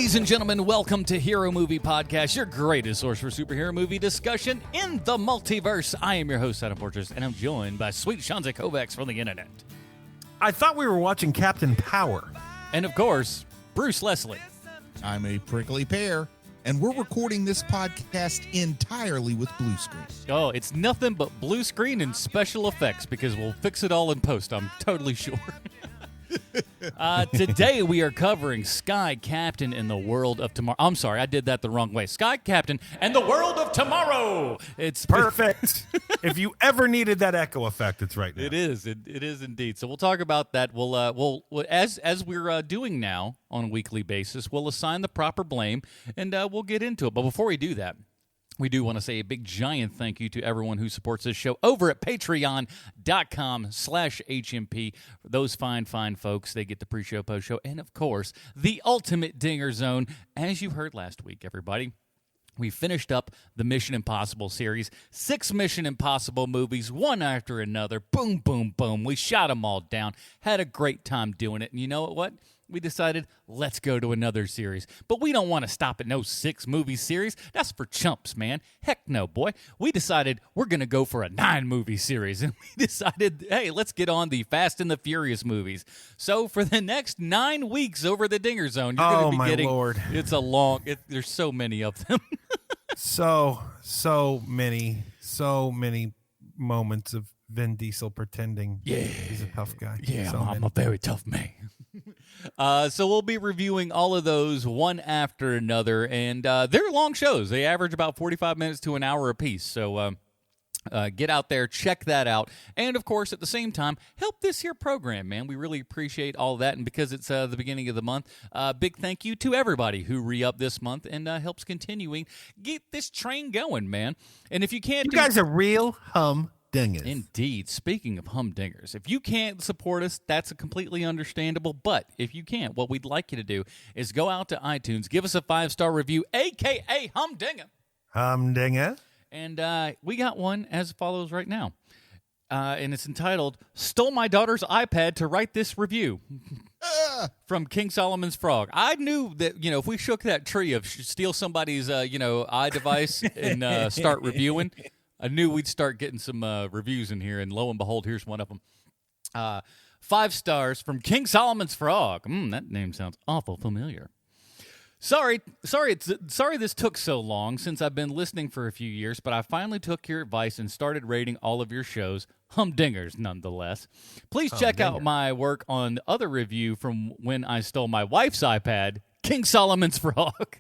Ladies and gentlemen, welcome to Hero Movie Podcast, your greatest source for superhero movie discussion in the multiverse. I am your host, Adam Fortress, and I'm joined by sweet Shanza Kovacs from the internet. I thought we were watching Captain Power. And of course, Bruce Leslie. I'm a prickly pear, and we're recording this podcast entirely with blue screen. Oh, it's nothing but blue screen and special effects because we'll fix it all in post, I'm totally sure. Today we are covering Sky Captain in the World of Tomorrow. I'm sorry, I did that the wrong way. Sky Captain and the World of Tomorrow. It's perfect. If you ever needed that echo effect, it's right now. It is. It is indeed. So we'll talk about that. We'll as we're doing now on a weekly basis, we'll assign the proper blame and we'll get into it. But before we do that, we do want to say a big, giant thank you to everyone who supports this show over at patreon.com/HMP. Those fine folks, they get the pre-show, post-show, and, of course, the Ultimate Dinger Zone. As you heard last week, everybody, we finished up the Mission Impossible series. 6 Mission Impossible movies, one after another. Boom, boom, boom. We shot them all down. Had a great time doing it. And you know what? We decided, let's go to another series. But we don't want to stop at no 6-movie series. That's for chumps, man. Heck no, boy. We decided we're going to go for a 9-movie series. And we decided, hey, let's get on the Fast and the Furious movies. So for the next 9 weeks over the Dinger Zone, you're going to be getting... Lord. It's a long... there's so many of them. so many moments of Vin Diesel pretending he's a tough guy. Yeah, I'm a very tough man. So we'll be reviewing all of those one after another, and they're long shows. They average about 45 minutes to an hour apiece, so get out there, check that out, and of course, at the same time, help this here program, man. We really appreciate all that, and because it's the beginning of the month, big thank you to everybody who re-upped this month and helps continuing get this train going, man. And if you can't... You guys are real humdingers. Indeed. Speaking of humdingers, if you can't support us, that's completely understandable. But if you can't, what we'd like you to do is go out to iTunes, give us a 5-star review, a.k.a. Humdinger. Humdinger. And we got one as follows right now. And it's entitled, Stole My Daughter's iPad to Write This Review. From King Solomon's Frog. I knew that, if we shook that tree of steal somebody's, iDevice and start reviewing, I knew we'd start getting some reviews in here, and lo and behold, here's one of them. 5 stars from King Solomon's Frog. That name sounds awful familiar. Sorry this took so long since I've been listening for a few years, but I finally took your advice and started rating all of your shows. Humdingers, nonetheless. Please check out my work on other review from when I stole my wife's iPad, King Solomon's Frog.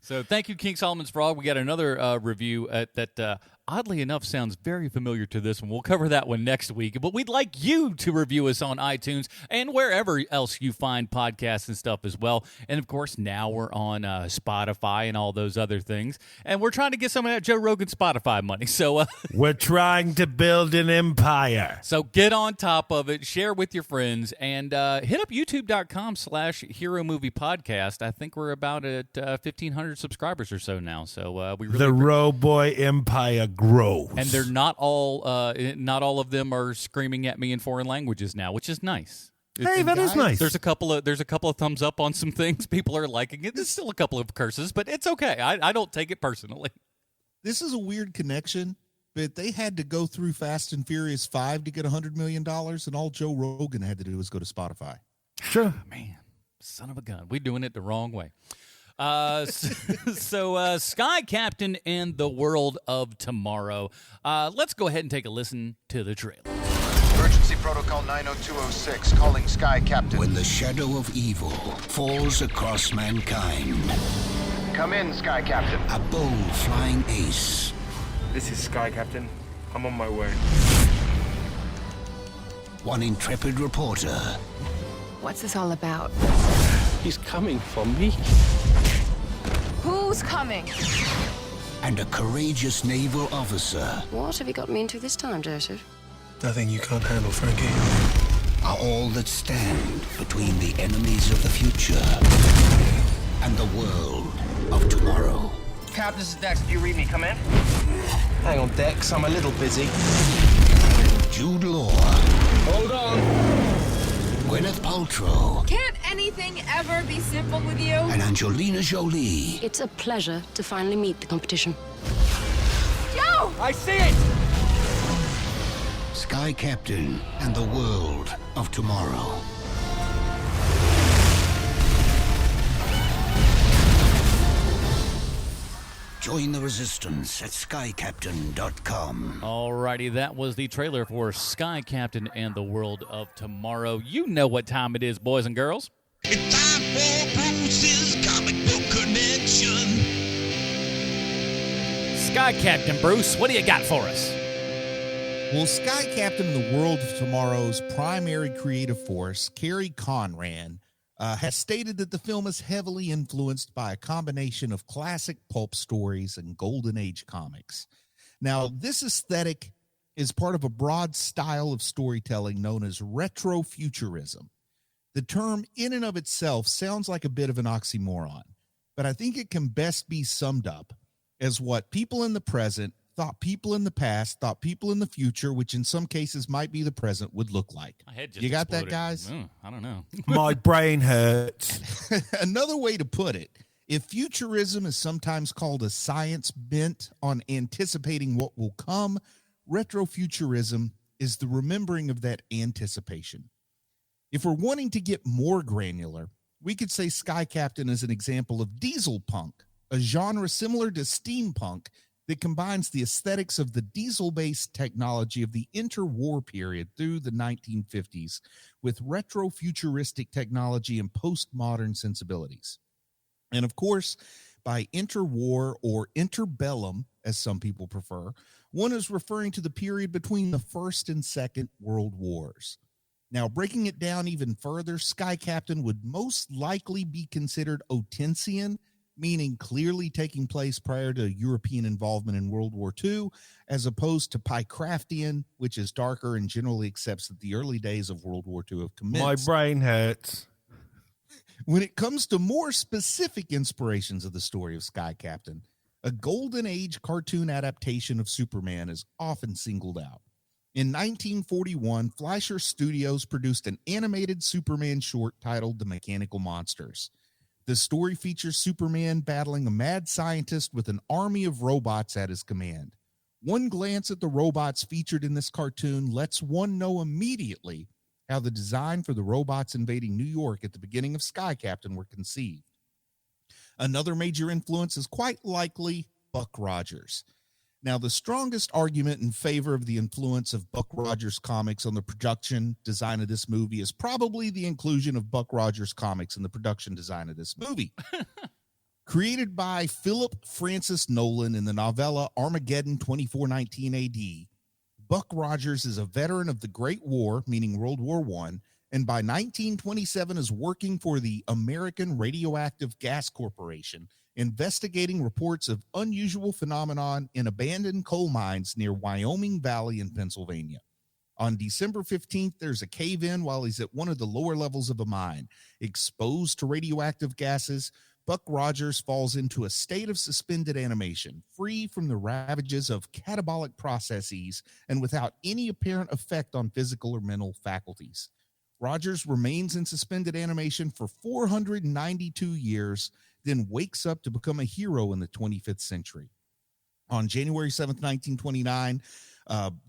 So thank you, King Solomon's Frog. We got another review that, oddly enough, sounds very familiar to this one. We'll cover that one next week. But we'd like you to review us on iTunes and wherever else you find podcasts and stuff as well. And, of course, now we're on Spotify and all those other things. And we're trying to get some of that Joe Rogan Spotify money. So we're trying to build an empire. So get on top of it, share with your friends, and hit up youtube.com/Hero Movie Podcast. I think we're about at 1,500 subscribers or so now. So we really the Roboy Empire grows, and they're not all of them are screaming at me in foreign languages now, which is nice. Hey, that is nice. There's a couple of thumbs up on some things. People are liking it. There's still a couple of curses, but it's okay. I don't take it personally. This is a weird connection, but they had to go through Fast and Furious 5 to get $100 million, and all Joe Rogan had to do was go to Spotify. Sure. Man, son of a gun. We're doing it the wrong way. So Sky Captain and the World of Tomorrow. Let's go ahead and take a listen to the trailer. Emergency Protocol 90206, calling Sky Captain. When the shadow of evil falls across mankind, Come in, Sky Captain. a bold flying ace, This is Sky Captain. I'm on my way. one intrepid reporter, What's this all about? He's coming for me. Who's coming? and a courageous naval officer What have you got me into this time, Joseph? Nothing you can't handle, Frankie. are all that stand between the enemies of the future and the world of tomorrow. Cap, this is Dex. Do you read me? Come in. Hang on, Dex. I'm a little busy. Jude Law, Hold on. Gwyneth Paltrow, Can't anything ever be simple with you? and Angelina Jolie. It's a pleasure to finally meet the competition. Joe! I see it! Sky Captain and the World of Tomorrow. Join the resistance at skycaptain.com. Alrighty, that was the trailer for Sky Captain and the World of Tomorrow. You know what time it is, boys and girls. It's time for Bruce's Comic Book Connection. Sky Captain, Bruce, what do you got for us? Well, Sky Captain and the World of Tomorrow's primary creative force, Carrie Conran, has stated that the film is heavily influenced by a combination of classic pulp stories and Golden Age comics. Now, this aesthetic is part of a broad style of storytelling known as retrofuturism. The term in and of itself sounds like a bit of an oxymoron, but I think it can best be summed up as what people in the present thought people in the past, thought people in the future, which in some cases might be the present, would look like. My head just You got exploded. that, guys? I don't know. My brain hurts. Another way to put it, if futurism is sometimes called a science bent on anticipating what will come, retrofuturism is the remembering of that anticipation. If we're wanting to get more granular, we could say Sky Captain is an example of diesel punk, a genre similar to steampunk that combines the aesthetics of the diesel-based technology of the interwar period through the 1950s with retrofuturistic technology and postmodern sensibilities. And of course, by interwar or interbellum, as some people prefer, one is referring to the period between the First and Second World Wars. Now, breaking it down even further, Sky Captain would most likely be considered Otensian, meaning clearly taking place prior to European involvement in World War II, as opposed to Pycraftian, which is darker and generally accepts that the early days of World War II have commenced. My brain hurts. When it comes to more specific inspirations of the story of Sky Captain, a Golden Age cartoon adaptation of Superman is often singled out. In 1941, Fleischer Studios produced an animated Superman short titled The Mechanical Monsters. The story features Superman battling a mad scientist with an army of robots at his command. One glance at the robots featured in this cartoon lets one know immediately how the design for the robots invading New York at the beginning of Sky Captain were conceived. Another major influence is quite likely Buck Rogers. Now, the strongest argument in favor of the influence of Buck Rogers comics on the production design of this movie is probably the inclusion of Buck Rogers comics in the production design of this movie. Created by Philip Francis Nolan in the novella Armageddon 2419 AD, Buck Rogers is a veteran of the Great War, meaning World War I, and by 1927 is working for the American Radioactive Gas Corporation, investigating reports of unusual phenomenon in abandoned coal mines near Wyoming Valley in Pennsylvania. On December 15th, there's a cave-in while he's at one of the lower levels of a mine. Exposed to radioactive gases, Buck Rogers falls into a state of suspended animation, free from the ravages of catabolic processes and without any apparent effect on physical or mental faculties. Rogers remains in suspended animation for 492 years, then wakes up to become a hero in the 25th century. On January 7th, 1929,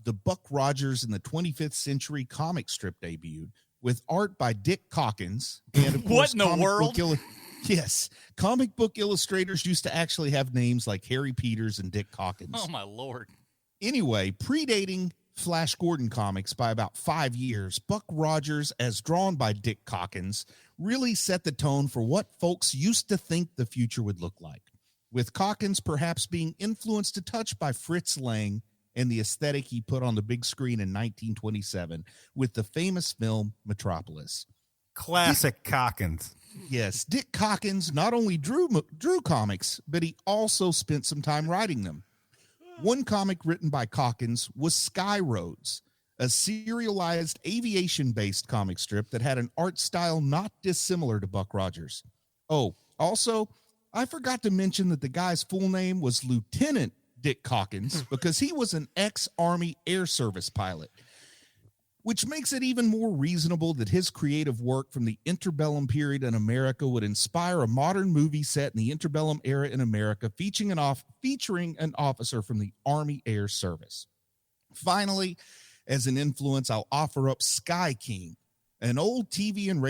the Buck Rogers in the 25th Century comic strip debuted with art by Dick Calkins. And of What course, in the world? Yes, comic book illustrators used to actually have names like Harry Peters and Dick Calkins. Oh, my Lord. Anyway, predating Flash Gordon comics by about 5 years, Buck Rogers, as drawn by Dick Calkins, really set the tone for what folks used to think the future would look like, with Calkins perhaps being influenced a touch by Fritz Lang and the aesthetic he put on the big screen in 1927 with the famous film Metropolis. Classic Calkins. Yes, Dick Calkins not only drew comics, but he also spent some time writing them. One comic written by Calkins was Sky Roads, a serialized aviation-based comic strip that had an art style not dissimilar to Buck Rogers. Oh, also, I forgot to mention that the guy's full name was Lieutenant Dick Calkins because he was an ex-Army Air Service pilot. which makes it even more reasonable that his creative work from the interbellum period in America would inspire a modern movie set in the interbellum era in America featuring an officer from the Army Air Service. Finally, as an influence, I'll offer up Sky King, an old TV and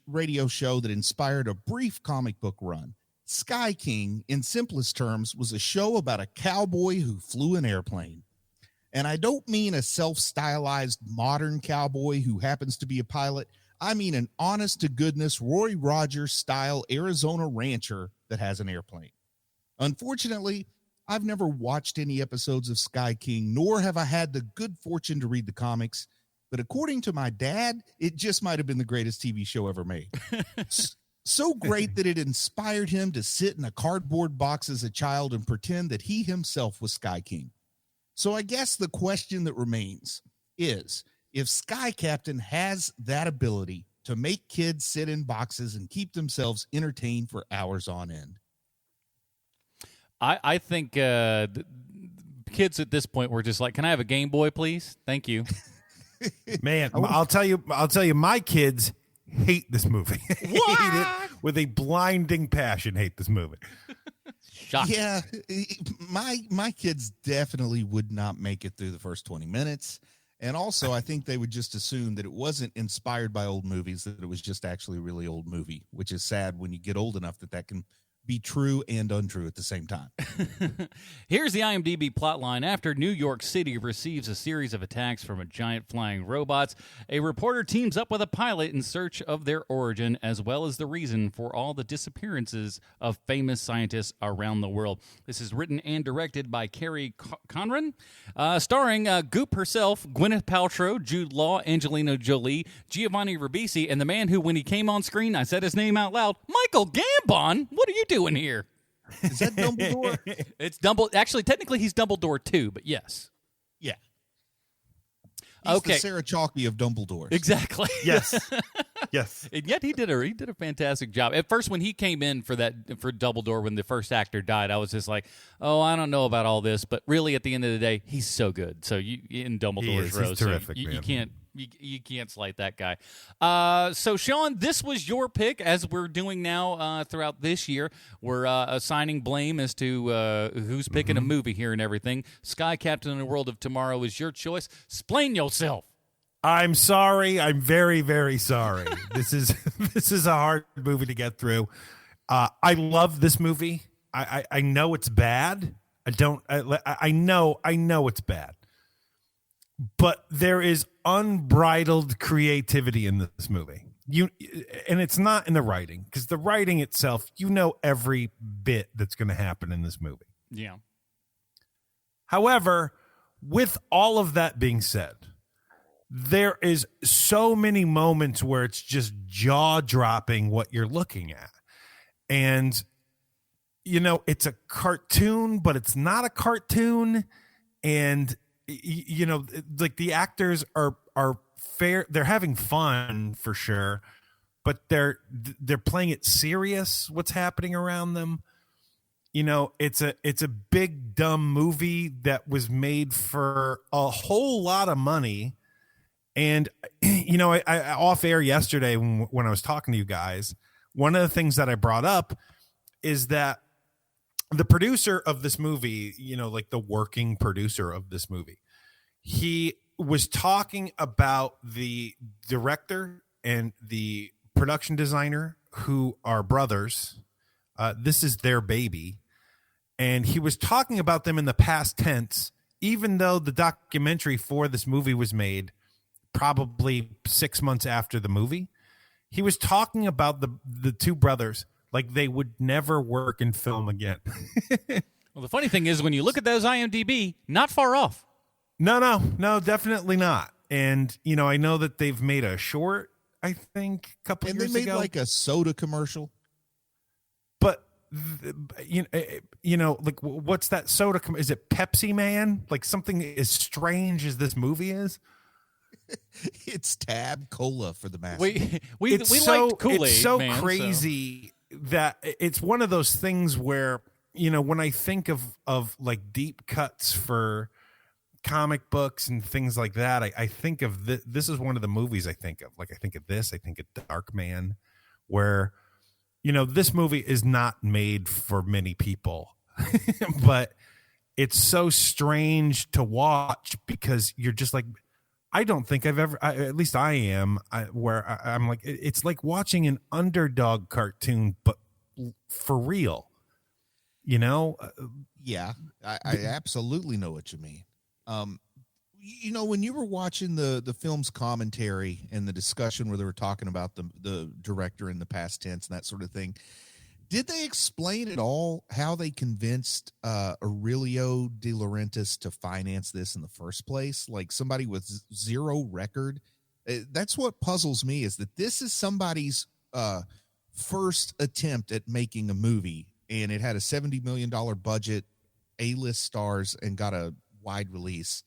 radio show that inspired a brief comic book run. Sky King, in simplest terms, was a show about a cowboy who flew an airplane. And I don't mean a self-stylized modern cowboy who happens to be a pilot. I mean an honest-to-goodness Roy Rogers-style Arizona rancher that has an airplane. Unfortunately, I've never watched any episodes of Sky King, nor have I had the good fortune to read the comics. But according to my dad, it just might have been the greatest TV show ever made. So great that it inspired him to sit in a cardboard box as a child and pretend that he himself was Sky King. So I guess the question that remains is, if Sky Captain has that ability to make kids sit in boxes and keep themselves entertained for hours on end. I think kids at this point were just like, "Can I have a Game Boy, please? Thank you." Man, I'll tell you, my kids hate this movie. Hate it with a blinding passion. Hate this movie. Shocking. Yeah, my kids definitely would not make it through the first 20 minutes. And also, I think they would just assume that it wasn't inspired by old movies, that it was just actually a really old movie, which is sad when you get old enough that can be true and untrue at the same time. Here's the IMDb plotline. After New York City receives a series of attacks from a giant flying robots, a reporter teams up with a pilot in search of their origin, as well as the reason for all the disappearances of famous scientists around the world. This is written and directed by Carrie Conran, starring Goop herself, Gwyneth Paltrow, Jude Law, Angelina Jolie, Giovanni Ribisi, and the man who, when he came on screen, I said his name out loud, Michael Gambon. What are you doing here? Is that Dumbledore? It's Dumbledore. Actually, technically, he's Dumbledore too, but yes. Yeah. He's okay. The Sarah Chalky of Dumbledore. Exactly. Yes. Yes. And yet he did a fantastic job. At first, when he came in for Dumbledore, when the first actor died, I was just like, oh, I don't know about all this. But really, at the end of the day, he's so good. So you in Dumbledore's row, he's terrific, so man. you can't slight that guy. So, Sean, this was your pick, as we're doing now throughout this year. We're assigning blame as to who's picking a movie here and everything. Sky Captain in the World of Tomorrow is your choice. Explain yourself. I'm sorry. I'm very, very sorry. This is a hard movie to get through. I love this movie. I know it's bad. I know it's bad. But there is unbridled creativity in this movie. And it's not in the writing, because the writing itself, every bit that's going to happen in this movie. Yeah. However, with all of that being said, there is so many moments where it's just jaw-dropping what you're looking at. And, it's a cartoon, but it's not a cartoon. And like the actors are fair. They're having fun for sure, but they're playing it serious. What's happening around them? It's a big dumb movie that was made for a whole lot of money. And I off air yesterday when I was talking to you guys, one of the things that I brought up is that the producer of this movie, like the working producer of this movie, he was talking about the director and the production designer, who are brothers. This is their baby. And he was talking about them in the past tense, even though the documentary for this movie was made probably 6 months after the movie. He was talking about the two brothers like they would never work in film again. Well, the funny thing is, when you look at those IMDb, not far off. No, definitely not. And, I know that they've made a short, I think, a couple years ago. And they made like a soda commercial. But, like, what's that soda? Is it Pepsi Man? Like something as strange as this movie is? It's Tab Cola for the masses. We liked Kool-Aid. It's so man, crazy that it's one of those things where, when I think of like deep cuts for comic books and things like that, I think of this is one of the movies I think of. Like I think of this, I think of Dark Man, where, you know, this movie is not made for many people, but it's so strange to watch because you're just like, I don't think I've ever, at least I am, I'm like, it's like watching an underdog cartoon, but for real, you know? Yeah, I absolutely know what you mean. You know, when you were watching the film's commentary and the discussion where they were talking about the director in the past tense and that sort of thing, did they explain at all how they convinced Aurelio De Laurentiis to finance this in the first place? Like somebody with zero record. That's what puzzles me, is that this is somebody's first attempt at making a movie, and it had a $70 million budget, A-list stars, and got a wide release,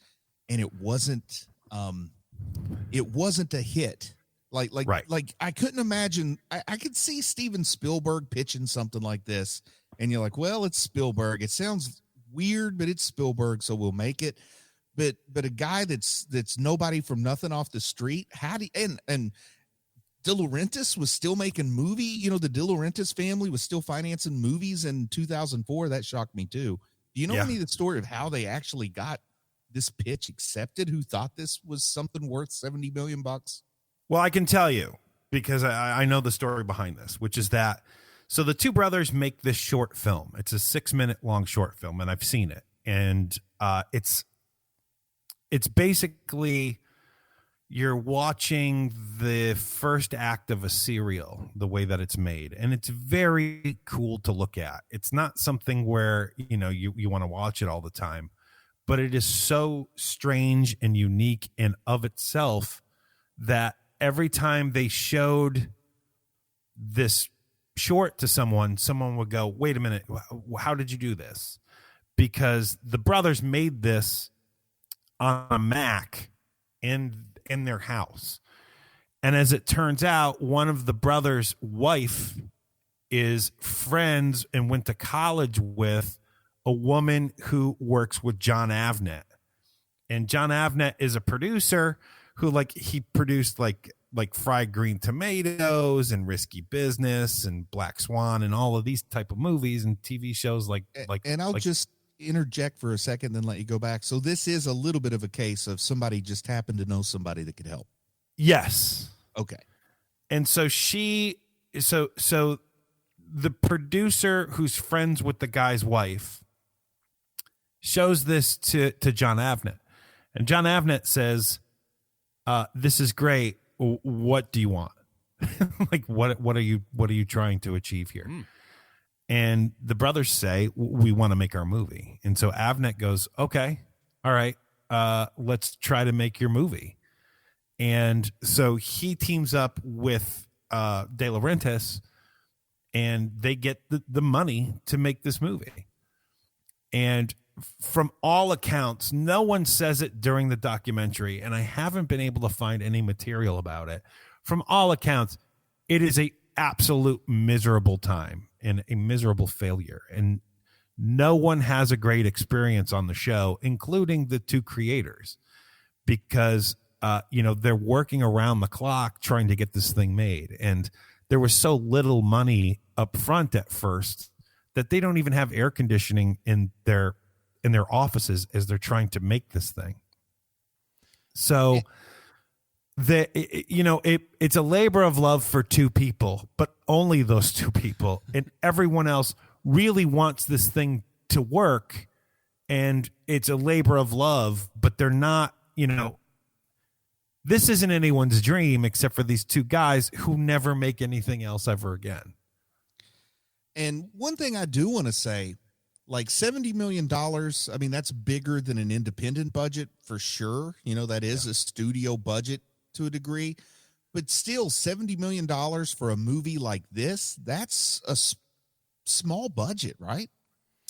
and it wasn't a hit. Like I couldn't imagine. I could see Steven Spielberg pitching something like this, and you're like, well, it's Spielberg. It sounds weird, but it's Spielberg, so we'll make it. But a guy that's nobody from nothing off the street. And De Laurentiis was still making movie. You know, the De Laurentiis family was still financing movies in 2004. That shocked me too. Do you know any of the story of how they actually got this pitch accepted? Who thought this was something worth $70 million? Well, I can tell you because I know the story behind this, which is that, so the two brothers make this short film. It's a 6-minute long short film, and I've seen it. And it's basically, you're watching the first act of a serial, the way that it's made. And it's very cool to look at. It's not something where, you know, you want to watch it all the time, but it is so strange and unique and of itself that every time they showed this short to someone would go, wait a minute, how did you do this? Because the brothers made this on a Mac in their house. And as it turns out, one of the brothers' wife is friends and went to college with a woman who works with John Avnet. And John Avnet is a producer who, like, he produced like Fried Green Tomatoes and Risky Business and Black Swan and all of these type of movies and TV shows and I'll just interject for a second, then let you go back. So this is a little bit of a case of somebody just happened to know somebody that could help. Yes. Okay. And so so the producer who's friends with the guy's wife shows this to John Avnet, and John Avnet says, this is great. What do you want? Like, what are you trying to achieve here? And the brothers say, we want to make our movie. And so Avnet goes, okay, all right, let's try to make your movie. And so he teams up with De Laurentiis, and they get the money to make this movie. And from all accounts, no one says it during the documentary, and I haven't been able to find any material about it. From all accounts, it is a absolute miserable time and a miserable failure. And no one has a great experience on the show, including the two creators, because, they're working around the clock trying to get this thing made. And there was so little money up front at first that they don't even have air conditioning in their offices as they're trying to make this thing. So it's a labor of love for two people, but only those two people, and everyone else really wants this thing to work, and it's a labor of love, but they're not, this isn't anyone's dream except for these two guys who never make anything else ever again. And one thing I do want to say, like $70 million, I mean, that's bigger than an independent budget for sure. That is a studio budget to a degree, but still $70 million for a movie like this, that's a small budget, right?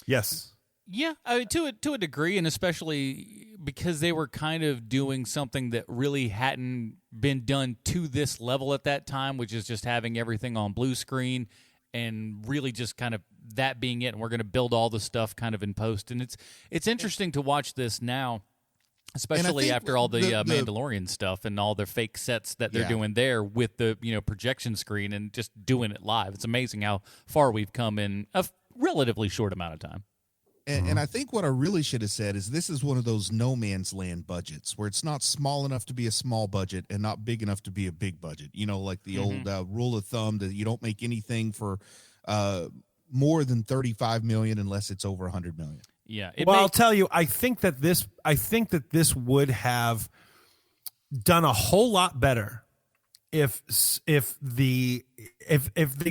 Yes. Yeah, I mean, to a degree, and especially because they were kind of doing something that really hadn't been done to this level at that time, which is just having everything on blue screen and really just kind of that being it. And we're going to build all the stuff kind of in post. And it's interesting to watch this now especially think after all the, the Mandalorian stuff and all the fake sets that they're Yeah. doing there with the projection screen and just doing it live. It's amazing how far we've come in a relatively short amount of time. And I think what I really should have said is this is one of those no man's land budgets where it's not small enough to be a small budget and not big enough to be a big budget. Like the old rule of thumb that you don't make anything for more than 35 million unless it's over 100 million. Yeah. I'll tell you, I think that this would have done a whole lot better if they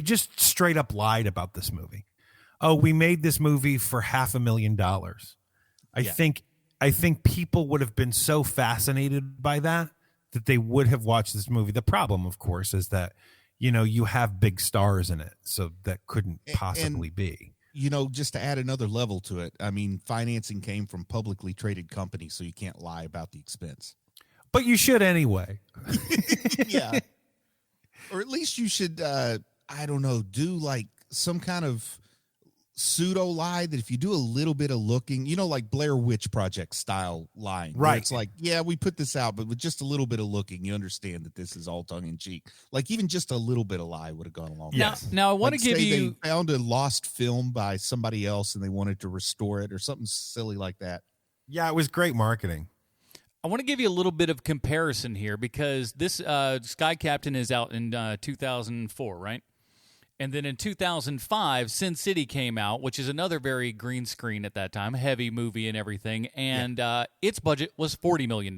just straight up lied about this movie. Oh, we made this movie for $500,000. I think people would have been so fascinated by that they would have watched this movie. The problem, of course, is that you have big stars in it, so that couldn't possibly be. Just to add another level to it, I mean, financing came from publicly traded companies, so you can't lie about the expense. But you should anyway. Yeah. Or at least you should, I don't know, do like some kind of pseudo lie that if you do a little bit of looking, like Blair Witch Project style lying. Right. It's like, yeah, we put this out, but with just a little bit of looking, you understand that this is all tongue in cheek. Like even just a little bit of lie would have gone along. Yes. Now I want Like, to give say you. they found a lost film by somebody else and they wanted to restore it or something silly like that. Yeah, it was great marketing. I want to give you a little bit of comparison here because this Sky Captain is out in 2004, right? And then in 2005, Sin City came out, which is another very green screen at that time, heavy movie and everything. And its budget was $40 million.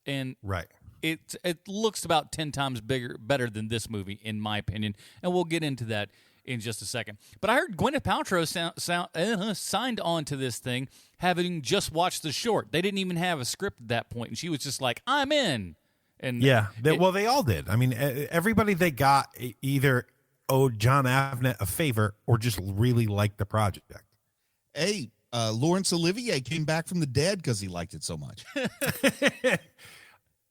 And right. It looks about 10 times better than this movie, in my opinion. And we'll get into that in just a second. But I heard Gwyneth Paltrow signed on to this thing, having just watched the short. They didn't even have a script at that point, and she was just like, "I'm in." And yeah, they all did. I mean, everybody they got either owed John Avnet a favor or just really liked the project. Hey, Laurence Olivier came back from the dead because he liked it so much.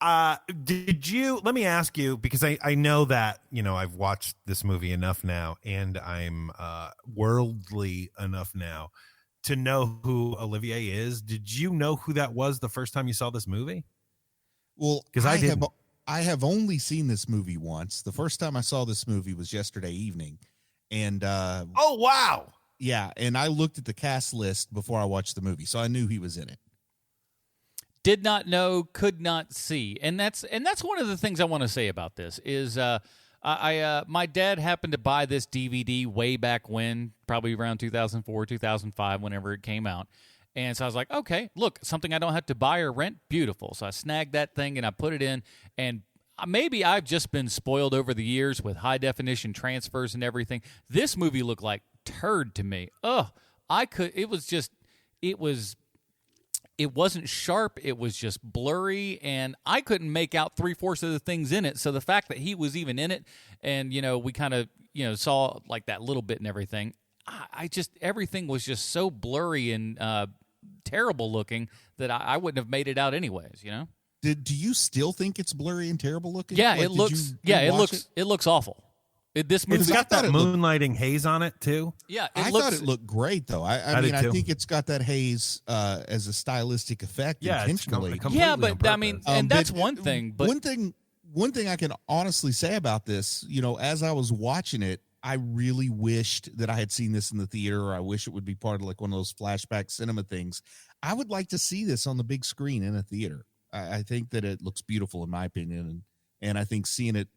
Let me ask you, because I know that, I've watched this movie enough now and I'm worldly enough now to know who Olivier is. Did you know who that was the first time you saw this movie? Well, because I have only seen this movie once. The first time I saw this movie was yesterday evening. And oh, wow. Yeah, and I looked at the cast list before I watched the movie, so I knew he was in it. Did not know, could not see. And that's one of the things I want to say about this is my dad happened to buy this DVD way back when, probably around 2004, 2005, whenever it came out. And so I was like, okay, look, something I don't have to buy or rent, beautiful. So I snagged that thing and I put it in, and maybe I've just been spoiled over the years with high-definition transfers and everything. This movie looked like turd to me. It wasn't sharp. It was just blurry, and I couldn't make out 3/4 of the things in it. So the fact that he was even in it, and we kind of saw like that little bit and everything, everything was just so blurry and terrible looking that I wouldn't have made it out anyways. Do you still think it's blurry and terrible looking? Yeah, like, it looks. It looks awful. This movie, it's got that moonlighting haze on it too. Yeah, I thought it looked great though. I mean, I think it's got that haze as a stylistic effect intentionally. Yeah, but I mean, and that's one thing. But one thing I can honestly say about this, as I was watching it, I really wished that I had seen this in the theater, or I wish it would be part of like one of those flashback cinema things. I would like to see this on the big screen in a theater. I think that it looks beautiful in my opinion, and I think seeing it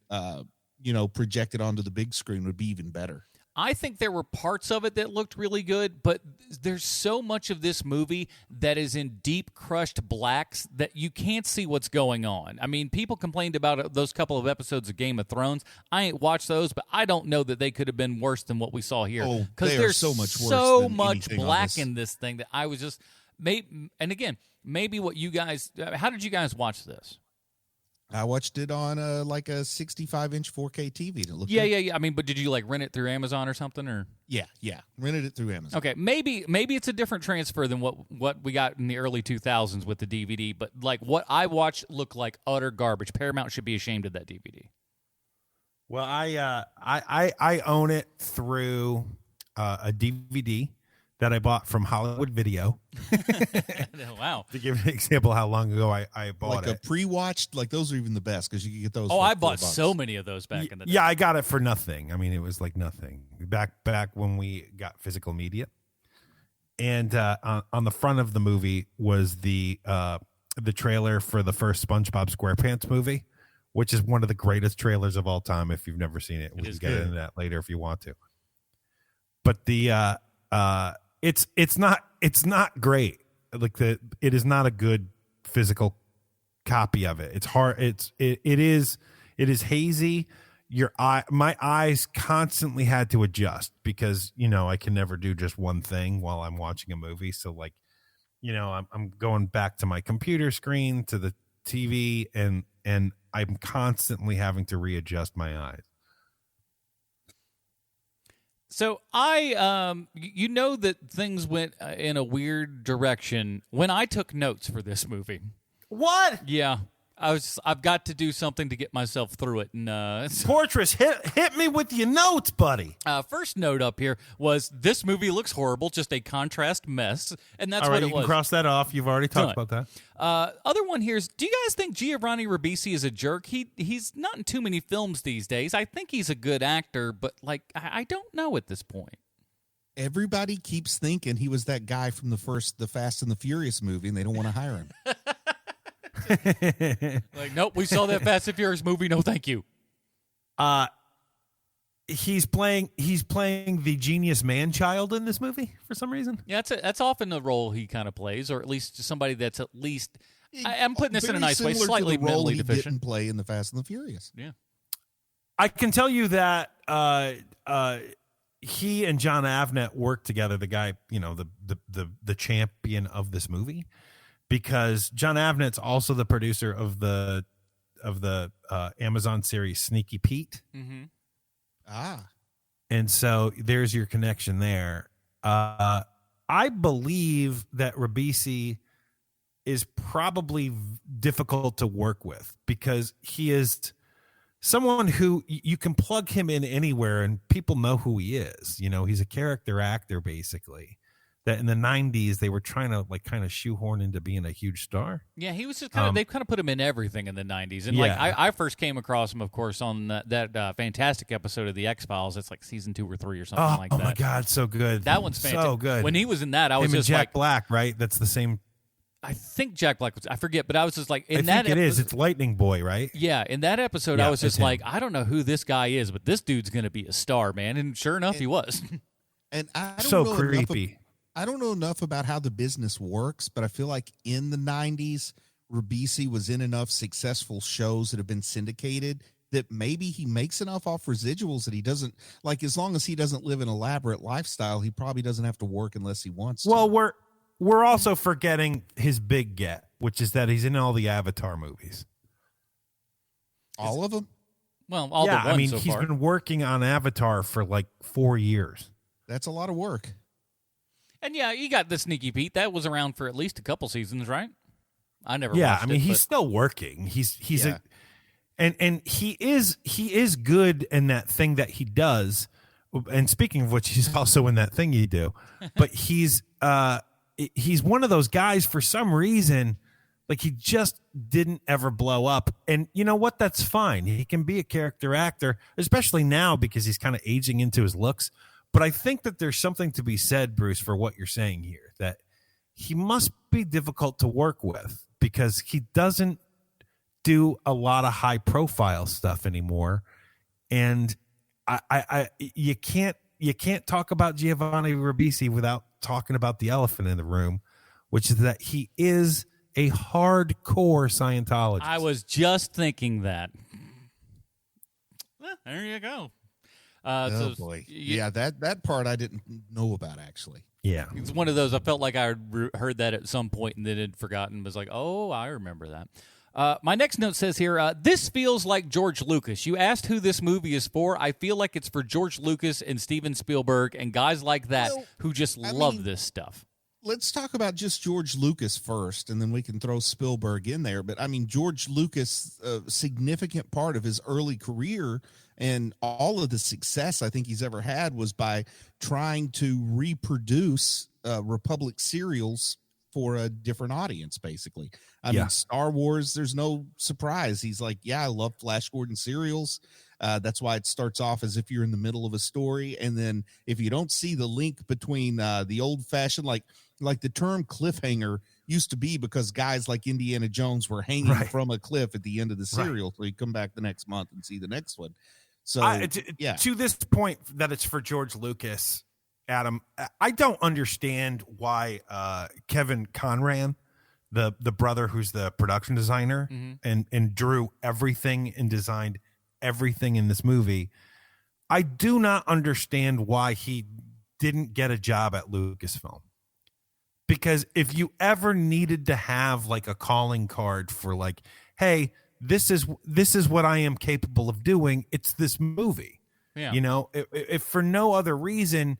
projected onto the big screen would be even better. I think there were parts of it that looked really good, but there's so much of this movie that is in deep crushed blacks that you can't see what's going on. I mean, people complained about those couple of episodes of Game of Thrones. I ain't watched those, but I don't know that they could have been worse than what we saw here. Oh, because there's so much black in this thing that I was just and again, maybe what you guys, how did you guys watch this? I watched it on like a 65-inch 4K TV. And it looked yeah. I mean, but did you like rent it through Amazon or something, or? Yeah, rented it through Amazon. Okay, maybe it's a different transfer than what we got in the early 2000s with the DVD. But like what I watched looked like utter garbage. Paramount should be ashamed of that DVD. Well, I own it through a DVD that I bought from Hollywood Video. Wow. To give an example how long ago I bought like a pre-watched, like those are even the best because you can get those. Oh, for I like bought $4. so many of those back in the day. Yeah, I got it for nothing. I mean, it was like nothing back when we got physical media. And on the front of the movie was the trailer for the first SpongeBob SquarePants movie, which is one of the greatest trailers of all time. If you've never seen it, we can get into that later if you want to. But the it's not great. Like it is not a good physical copy of it. It's hard. It is hazy. My eyes constantly had to adjust because I can never do just one thing while I'm watching a movie. So like, I'm going back to my computer screen to the TV and I'm constantly having to readjust my eyes. So that things went in a weird direction when I took notes for this movie. What? Yeah. I've got to do something to get myself through it. And Fortress, hit me with your notes, buddy. First note up here was this movie looks horrible, just a contrast mess, and that's all right, what it was. You can cross that off. You've already talked about that. Other one here is: do you guys think Giovanni Ribisi is a jerk? He's not in too many films these days. I think he's a good actor, but I don't know at this point. Everybody keeps thinking he was that guy from the Fast and the Furious movie, and they don't want to hire him. Nope, we saw that Fast and Furious movie. No, thank you. He's playing the genius man-child in this movie for some reason. Yeah, that's often a role he kind of plays, or at least somebody that's at least. I'm putting this in a nice way, slightly mentally deficient. Didn't play in the Fast and the Furious. Yeah, I can tell you that he and John Avnet worked together. The guy, the champion of this movie. Because John Avnet's also the producer of the Amazon series Sneaky Pete. Mm-hmm. And so there's your connection there. I believe that Ribisi is probably difficult to work with because he is someone who you can plug him in anywhere and people know who he is. He's a character actor basically. That in the 90s they were trying to kind of shoehorn into being a huge star. Yeah, he was just kind of they kind of put him in everything in the 90s. And I first came across him, of course, on that fantastic episode of the X-Files. It's like season 2 or 3 or something like that. Oh my God, so good. That one's fantastic. So good. When he was in that, I was him just and Jack Black, right? That's the same. I think Jack Black was. I forget, but I was just like I think it is. It's Lightning Boy, right? Yeah, in that episode, I was just like, I don't know who this guy is, but this dude's going to be a star, man. And sure enough, he was. And I don't so know creepy. I don't know enough about how the business works, but I feel like in the 90s, Ribisi was in enough successful shows that have been syndicated that maybe he makes enough off residuals that he doesn't, as long as he doesn't live an elaborate lifestyle, he probably doesn't have to work unless he wants to. Well, we're also forgetting his big get, which is that he's in all the Avatar movies. All of them? Well, all the ones I mean, so he's far. been working on Avatar for 4 years. That's a lot of work. And yeah, you got the Sneaky Pete. That was around for at least a couple seasons, right? I never. Yeah, watched I mean, he's still working. He's and he is good in that thing that he does. And speaking of which, he's also in that thing you do. But he's one of those guys for some reason. He just didn't ever blow up. And you know what? That's fine. He can be a character actor, especially now because he's kind of aging into his looks. But I think that there's something to be said, Bruce, for what you're saying here, that he must be difficult to work with because he doesn't do a lot of high profile stuff anymore. And you can't talk about Giovanni Ribisi without talking about the elephant in the room, which is that he is a hardcore Scientologist. I was just thinking that. Well, there you go. Boy. Yeah, that part I didn't know about, actually. Yeah. It's one of those, I felt like I heard that at some point and then had forgotten. Was like, oh, I remember that. My next note says here, this feels like George Lucas. You asked who this movie is for. I feel like it's for George Lucas and Steven Spielberg and guys like that who just love this stuff. Let's talk about just George Lucas first, and then we can throw Spielberg in there. But, I mean, George Lucas, a significant part of his early career and all of the success I think he's ever had was by trying to reproduce Republic serials for a different audience, basically. I Yeah. mean, Star Wars, there's no surprise. He's like, yeah, I love Flash Gordon serials. That's why it starts off as if you're in the middle of a story. And then if you don't see the link between the old fashioned, like the term cliffhanger used to be because guys like Indiana Jones were hanging Right. from a cliff at the end of the serial. So you come back the next month and see the next one. So to this point that it's for George Lucas, Adam, I don't understand why Kevin Conran, the brother who's the production designer and drew everything and designed everything in this movie, I do not understand why he didn't get a job at Lucasfilm. Because if you ever needed to have like a calling card for like, hey, this is what I am capable of doing, it's this movie. Yeah. You know, if for no other reason,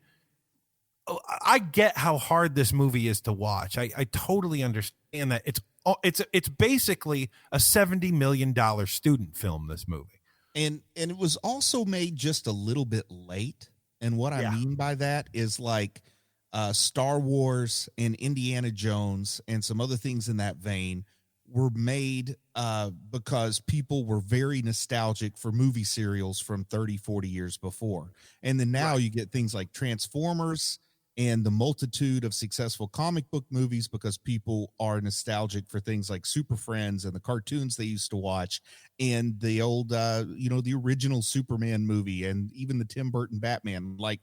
I get how hard this movie is to watch. I totally understand that it's basically a $70 million student film, this movie. And it was also made just a little bit late. And what I mean by that is like Star Wars and Indiana Jones and some other things in that vein were made because people were very nostalgic for movie serials from 30, 40 years before. And then now you get things like Transformers and the multitude of successful comic book movies because people are nostalgic for things like Super Friends and the cartoons they used to watch and the old, the original Superman movie and even the Tim Burton Batman. Like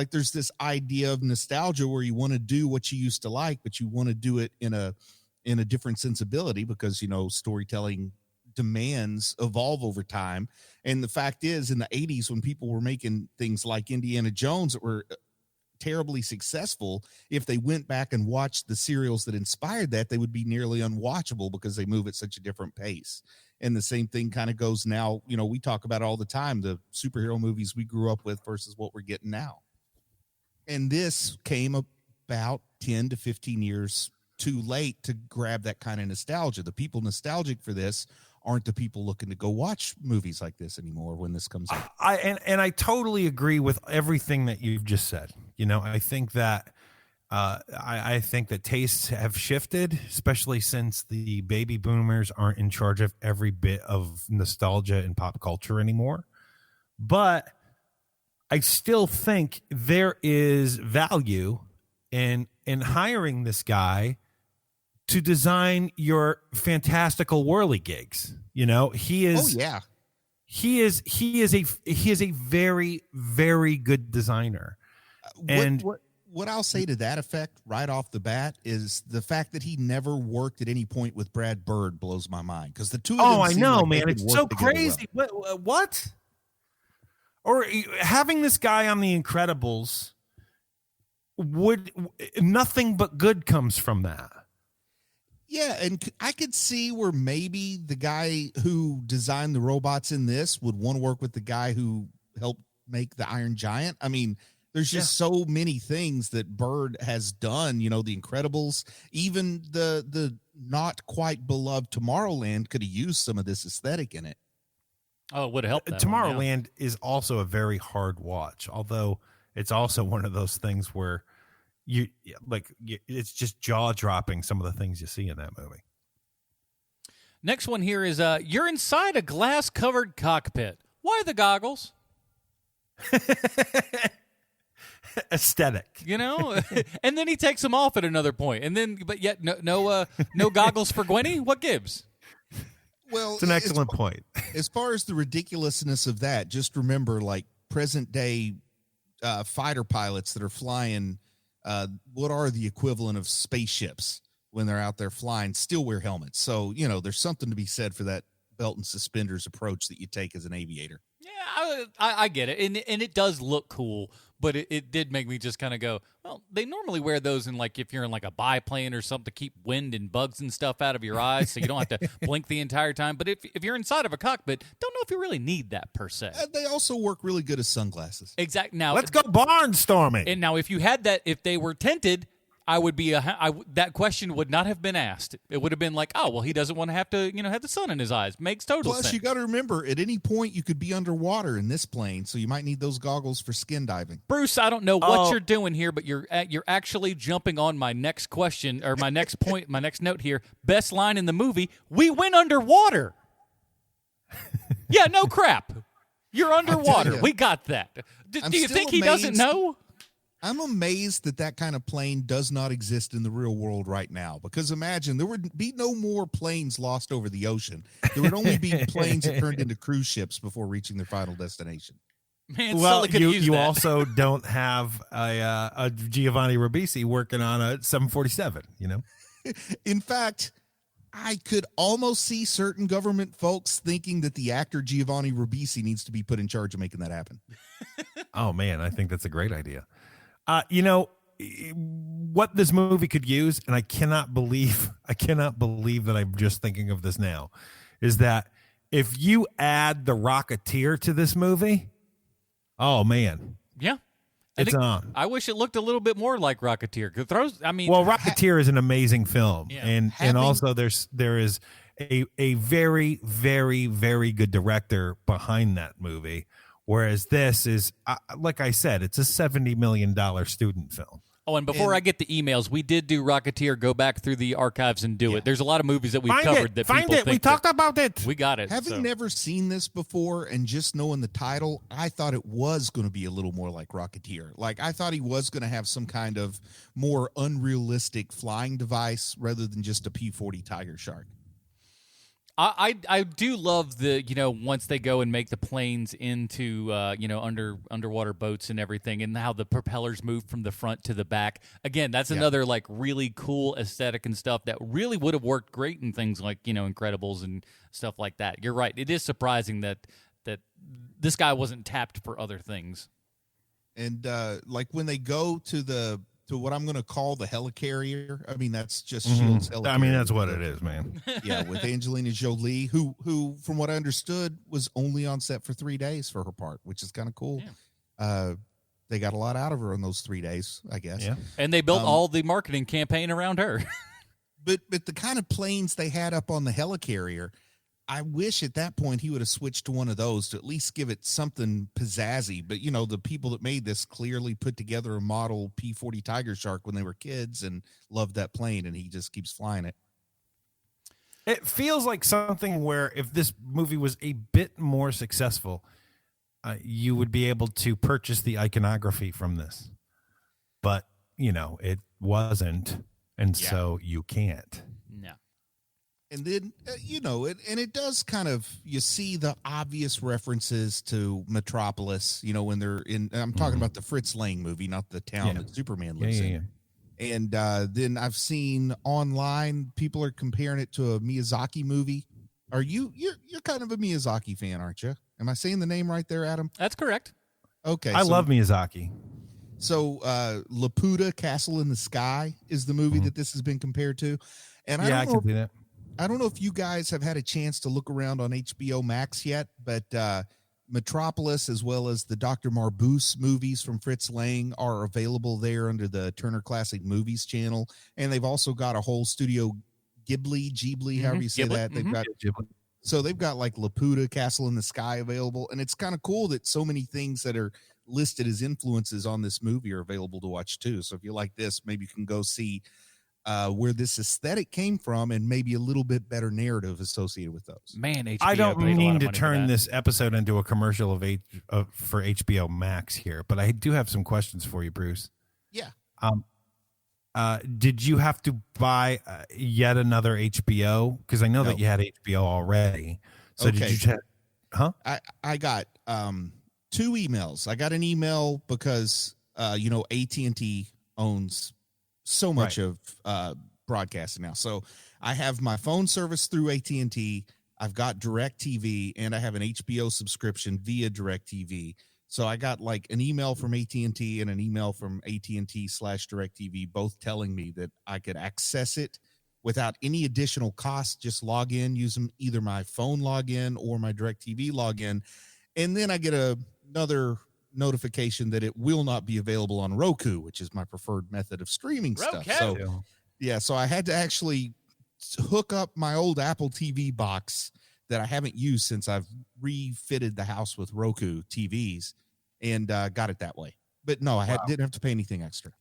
there's this idea of nostalgia where you want to do what you used to like, but you want to do it in a different sensibility because, you know, storytelling demands evolve over time. And the fact is, in the 80s, when people were making things like Indiana Jones that were terribly successful, if they went back and watched the serials that inspired that, they would be nearly unwatchable because they move at such a different pace. And the same thing kind of goes now. You know, we talk about it all the time, the superhero movies we grew up with versus what we're getting now. And this came about 10 to 15 years too late to grab that kind of nostalgia. The people nostalgic for this aren't the people looking to go watch movies like this anymore when this comes out. I totally agree with everything that you've just said. You know, I think that I think that tastes have shifted, especially since the baby boomers aren't in charge of every bit of nostalgia in pop culture anymore. But I still think there is value in hiring this guy to design your fantastical whirligigs. You know, he is. Oh yeah, he is a very, very good designer. And what I'll say to that effect right off the bat is the fact that he never worked at any point with Brad Bird blows my mind because the two of them I seem know, like man, they it's could so work together crazy. well. What? Or having this guy on The Incredibles nothing but good comes from that. Yeah, and I could see where maybe the guy who designed the robots in this would want to work with the guy who helped make the Iron Giant. I mean, there's just so many things that Bird has done, you know, The Incredibles, even the not quite beloved Tomorrowland could have used some of this aesthetic in it. Oh, it would have helped. Tomorrowland is also a very hard watch, although it's also one of those things where it's just jaw-dropping some of the things you see in that movie. Next one here is you're inside a glass-covered cockpit. Why the goggles? Aesthetic, you know. And then he takes them off at another point, and then but yet no goggles for Gwenny. What gives? Well, it's an excellent point. As far as the ridiculousness of that, just remember, like present day fighter pilots that are flying what are the equivalent of spaceships when they're out there flying still wear helmets. So, you know, there's something to be said for that belt and suspenders approach that you take as an aviator. Yeah, I get it. And it does look cool, but it did make me just kind of go, well, they normally wear those in like if you're in like a biplane or something to keep wind and bugs and stuff out of your eyes so you don't have to blink the entire time. But if you're inside of a cockpit, don't know if you really need that per se. They also work really good as sunglasses. Exactly. Now let's go barnstorming. And now if you had that, if they were tinted, I would be that question would not have been asked. It would have been like, oh, well, he doesn't want to have to, have the sun in his eyes. Makes total sense. Plus, you got to remember, at any point you could be underwater in this plane, so you might need those goggles for skin diving. Bruce, I don't know what you're doing here, but you're actually jumping on my next question or my next point, my next note here. Best line in the movie: "We went underwater." Yeah, no crap. You're underwater. We got that. Do you think he doesn't know? I'm amazed that kind of plane does not exist in the real world right now. Because imagine, there would be no more planes lost over the ocean. There would only be planes that turned into cruise ships before reaching their final destination. Man, well, you that. also don't have a Giovanni Ribisi working on a 747, In fact, I could almost see certain government folks thinking that the actor Giovanni Ribisi needs to be put in charge of making that happen. Oh, man, I think that's a great idea. What this movie could use, and I cannot believe that I'm just thinking of this now, is that if you add the Rocketeer to this movie, oh man, yeah, it's on. I wish it looked a little bit more like Rocketeer. Rocketeer is an amazing film, yeah. and also there is a very, very, very good director behind that movie. Whereas this is, like I said, it's a $70 million student film. Oh, and before I get the emails, we did do Rocketeer. Go back through the archives and do it. There's a lot of movies that we've covered that people think we talked about it. We got it. Having never seen this before and just knowing the title, I thought it was going to be a little more like Rocketeer. Like, I thought he was going to have some kind of more unrealistic flying device rather than just a P-40 Tiger Shark. I do love the, once they go and make the planes into, underwater boats and everything, and how the propellers move from the front to the back. Again, that's another like really cool aesthetic and stuff that really would have worked great in things like, Incredibles and stuff like that. You're right. It is surprising that this guy wasn't tapped for other things. And like when they go to what I'm going to call the helicarrier. I mean, that's just S.H.I.E.L.D.'s helicarrier. I mean, that's what it is, man. Yeah, with Angelina Jolie, who, from what I understood, was only on set for 3 days for her part, which is kind of cool. Yeah. They got a lot out of her in those 3 days, I guess. Yeah. And they built all the marketing campaign around her. but the kind of planes they had up on the helicarrier, I wish at that point he would have switched to one of those to at least give it something pizzazzy. But, the people that made this clearly put together a model P-40 Tiger Shark when they were kids and loved that plane, and he just keeps flying it. It feels like something where if this movie was a bit more successful, you would be able to purchase the iconography from this. But, it wasn't, and so you can't. No. And then, it does kind of, you see the obvious references to Metropolis, when they're in, I'm talking about the Fritz Lang movie, not the town that Superman lives in. And then I've seen online, people are comparing it to a Miyazaki movie. You're kind of a Miyazaki fan, aren't you? Am I saying the name right there, Adam? That's correct. Okay. I love Miyazaki. So Laputa, Castle in the Sky is the movie that this has been compared to. And I can see that. I don't know if you guys have had a chance to look around on HBO Max yet, but Metropolis, as well as the Dr. Marbus movies from Fritz Lang, are available there under the Turner Classic Movies channel. And they've also got a whole Studio Ghibli, however you say that. They've got So they've got like Laputa, Castle in the Sky available. And it's kind of cool that so many things that are listed as influences on this movie are available to watch too. So if you like this, maybe you can go see where this aesthetic came from and maybe a little bit better narrative associated with those. Man, HBO I don't mean to turn this this episode into a commercial for HBO Max here, but I do have some questions for you, Bruce. Yeah. Did you have to buy yet another HBO? Because I know that you had HBO already. So did you just I got 2 emails. I got an email because AT&T owns so much of broadcasting now. So I have my phone service through AT&T. I've got DirecTV, and I have an HBO subscription via DirecTV. So I got like an email from AT&T and an email from AT&T/DirecTV, both telling me that I could access it without any additional cost. Just log in, use either my phone login or my DirecTV login. And then I get another notification that it will not be available on Roku, which is my preferred method of streaming stuff. So so I had to actually hook up my old Apple TV box that I haven't used since I've refitted the house with Roku TVs, and got it that way. But no, I didn't have to pay anything extra.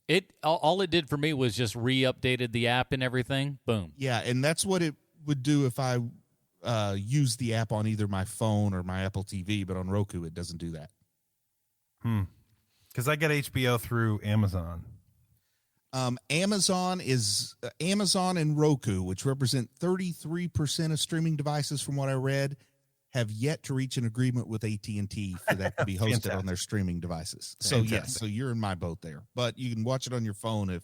All it did for me was just re-updated the app and everything. Boom. Yeah, and that's what it would do if I use the app on either my phone or my Apple TV, but on Roku it doesn't do that. Because I get HBO through Amazon. Amazon and Roku, which represent 33% of streaming devices from what I read, have yet to reach an agreement with AT&T for that to be hosted on their streaming devices. So yes, so you're in my boat there. But you can watch it on your phone if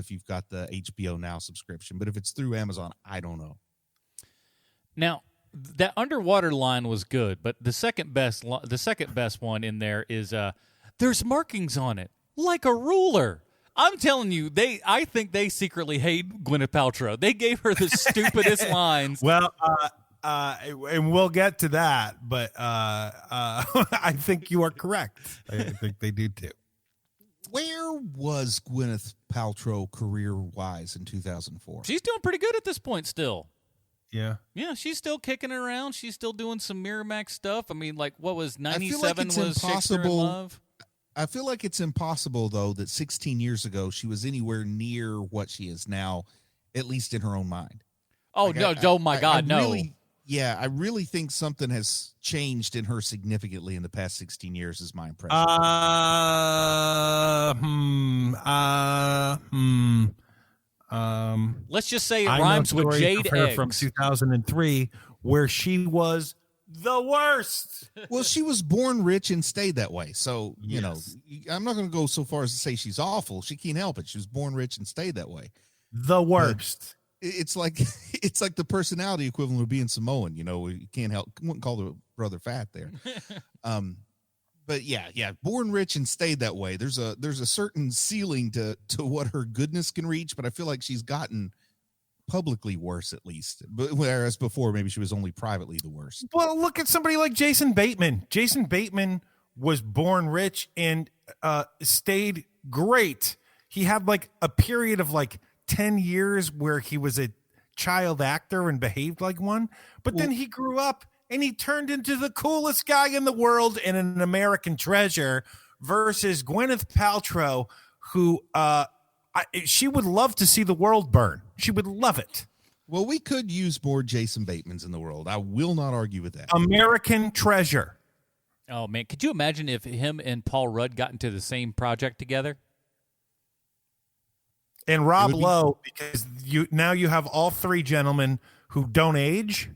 you've got the HBO Now subscription. But if it's through Amazon, I don't know. Now, that underwater line was good, but the second best one in there is there's markings on it like a ruler. I'm telling you, I think they secretly hate Gwyneth Paltrow. They gave her the stupidest lines. Well, and we'll get to that, but I think you are correct. I think they do too. Where was Gwyneth Paltrow career-wise in 2004? She's doing pretty good at this point still. Yeah. Yeah, she's still kicking it around. She's still doing some Miramax stuff. I mean, like, what was 97 was Shakespeare in Love? I feel like it's impossible, though, that 16 years ago she was anywhere near what she is now, at least in her own mind. Oh, like, no. My God, no. I really think something has changed in her significantly in the past 16 years is my impression. Let's just say it rhymes with Jade Eggs. From 2003, where she was the worst. Well, she was born rich and stayed that way. So, you know, I'm not going to go so far as to say she's awful. She can't help it. She was born rich and stayed that way. The worst. It's like the personality equivalent of being Samoan. You know, you can't help. Wouldn't call the brother fat there. But yeah, born rich and stayed that way. There's a certain ceiling to what her goodness can reach, but I feel like she's gotten publicly worse, at least. But whereas before, maybe she was only privately the worst. Well, look at somebody like Jason Bateman. Jason Bateman was born rich and stayed great. He had like a period of like 10 years where he was a child actor and behaved like one, but then he grew up and he turned into the coolest guy in the world and an American treasure, versus Gwyneth Paltrow, who she would love to see the world burn. She would love it. Well, we could use more Jason Batemans in the world. I will not argue with that. American treasure. Oh, man. Could you imagine if him and Paul Rudd got into the same project together? And Rob Lowe, because you have all three gentlemen who don't age.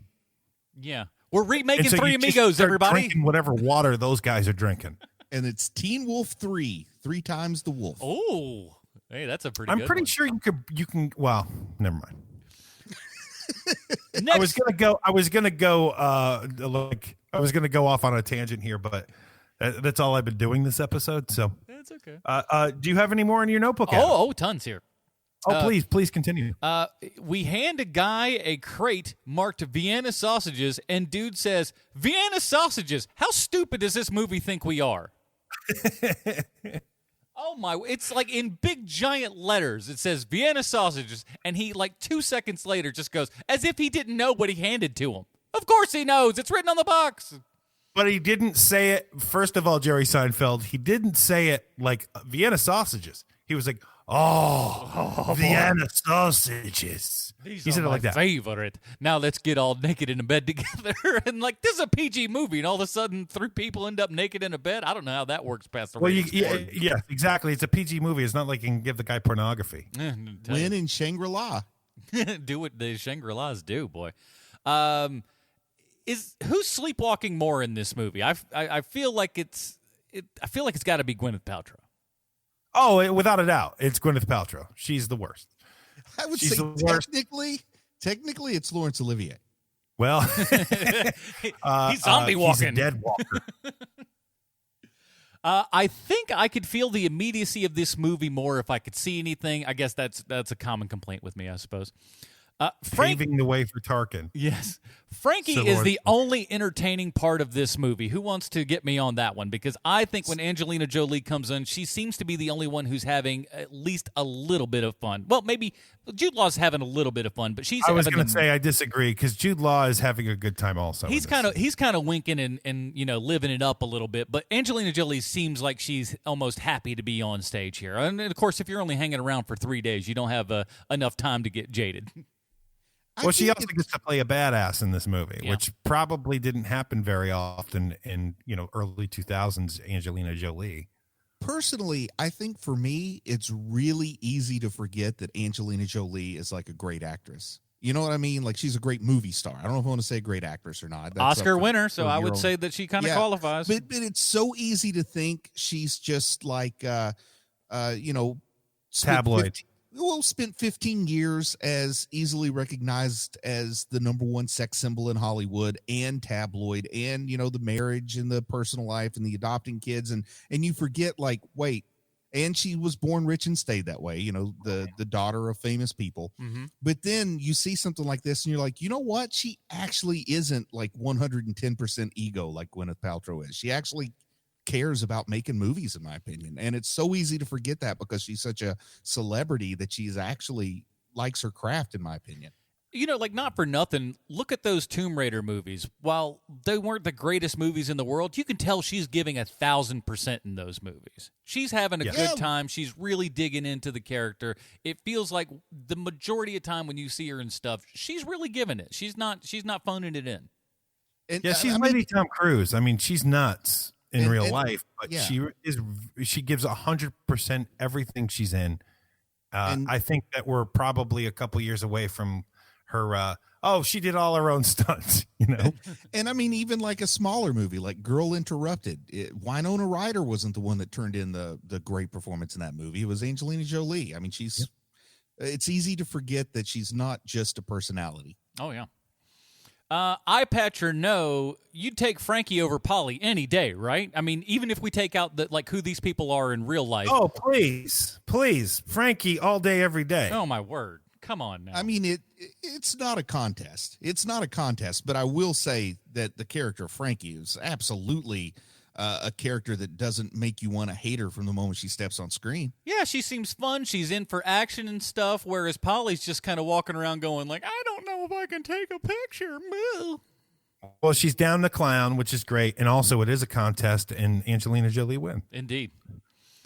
Yeah. We're remaking Three Amigos, everybody. Drinking whatever water those guys are drinking. And it's Teen Wolf 3 times the wolf. Oh, hey, that's a pretty. I'm good pretty one. sure you can. Well, never mind. I was gonna go off on a tangent here, but that's all I've been doing this episode. So that's okay. Do you have any more in your notebook? Oh, tons here. Please continue. We hand a guy a crate marked Vienna sausages, and dude says, "Vienna sausages? How stupid does this movie think we are?" Oh my! It's like in big giant letters. It says Vienna sausages, and he like 2 seconds later just goes as if he didn't know what he handed to him. Of course he knows. It's written on the box. But he didn't say it. First of all, Jerry Seinfeld, he didn't say it like Vienna sausages. He was like, "Oh, Vienna sausages." These he are said it my like that. favorite. Now let's get all naked in a bed together. And like, this is a PG movie, and all of a sudden 3 people end up naked in a bed. I don't know how that works past the ratings board. Yeah, exactly. It's a PG movie. It's not like you can give the guy pornography. When in Shangri-La. Do what the Shangri-Las do, boy. Who's sleepwalking more in this movie? I feel like it's got to be Gwyneth Paltrow. Oh, without a doubt, it's Gwyneth Paltrow. She's the worst. I would She's say technically it's Laurence Olivier. Well, he's zombie walking. He's a dead walker. I think I could feel the immediacy of this movie more if I could see anything. I guess that's a common complaint with me, I suppose. paving the way for Tarkin. Yes. Frankie is the only entertaining part of this movie. Who wants to get me on that one? Because I think when Angelina Jolie comes in, she seems to be the only one who's having at least a little bit of fun. Well, maybe Jude Law's having a little bit of fun, but she's. I was going to say I disagree because Jude Law is having a good time also. He's kind of winking and living it up a little bit. But Angelina Jolie seems like she's almost happy to be on stage here. And of course, if you're only hanging around for 3 days, you don't have enough time to get jaded. Well, she also gets to play a badass in this movie, which probably didn't happen very often in early 2000s Angelina Jolie. Personally, I think for me, it's really easy to forget that Angelina Jolie is like a great actress. You know what I mean? Like she's a great movie star. I don't know if I want to say great actress or not. That's Oscar winner, so I would say that she kind of qualifies. But it's so easy to think she's just like, tabloid. Spent 15 years as easily recognized as the number one sex symbol in Hollywood and tabloid and, the marriage and the personal life and the adopting kids. And you forget wait, and she was born rich and stayed that way, the daughter of famous people. Mm-hmm. But then you see something like this and you're like, you know what? She actually isn't like 110% ego like Gwyneth Paltrow is. She actually cares about making movies, in my opinion, and it's so easy to forget that because she's such a celebrity that she's actually likes her craft, in my opinion. Not for nothing, look at those Tomb Raider movies. While they weren't the greatest movies in the world, you can tell she's giving 1,000% in those movies. She's having a good time. She's really digging into the character. It feels like the majority of time when you see her and stuff, she's really giving it. She's not phoning it in. And, she's Lady Tom Cruise. I mean, she's nuts in real life, but she gives 100% everything she's in. I think that we're probably a couple years away from her. She did all her own stunts, And I mean, even like a smaller movie like Girl Interrupted, Winona Ryder wasn't the one that turned in the great performance in that movie. It was Angelina Jolie. I mean, it's easy to forget that she's not just a personality. Oh yeah. Eye patch or no, you'd take Frankie over Polly any day, right? I mean, even if we take out who these people are in real life. Oh, please, Frankie all day, every day. Oh my word! Come on now. I mean, it's not a contest. It's not a contest, but I will say that the character of Frankie is absolutely a character that doesn't make you want to hate her from the moment she steps on screen. Yeah, she seems fun. She's in for action and stuff, whereas Polly's just kind of walking around going like, I don't know if I can take a picture. Moo. Well, she's down the clown, which is great, and also it is a contest, and Angelina Jolie win. Indeed.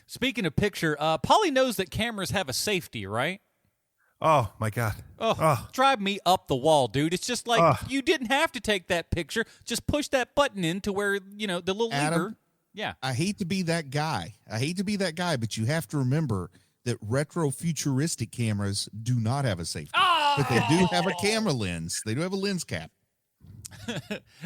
Speaking of picture, Polly knows that cameras have a safety, right? Oh, my God. Drive me up the wall, dude. It's just like you didn't have to take that picture. Just push that button in to where, the little lever. Yeah. I hate to be that guy. But you have to remember that retro futuristic cameras do not have a safety. But they do have a camera lens. They do have a lens cap.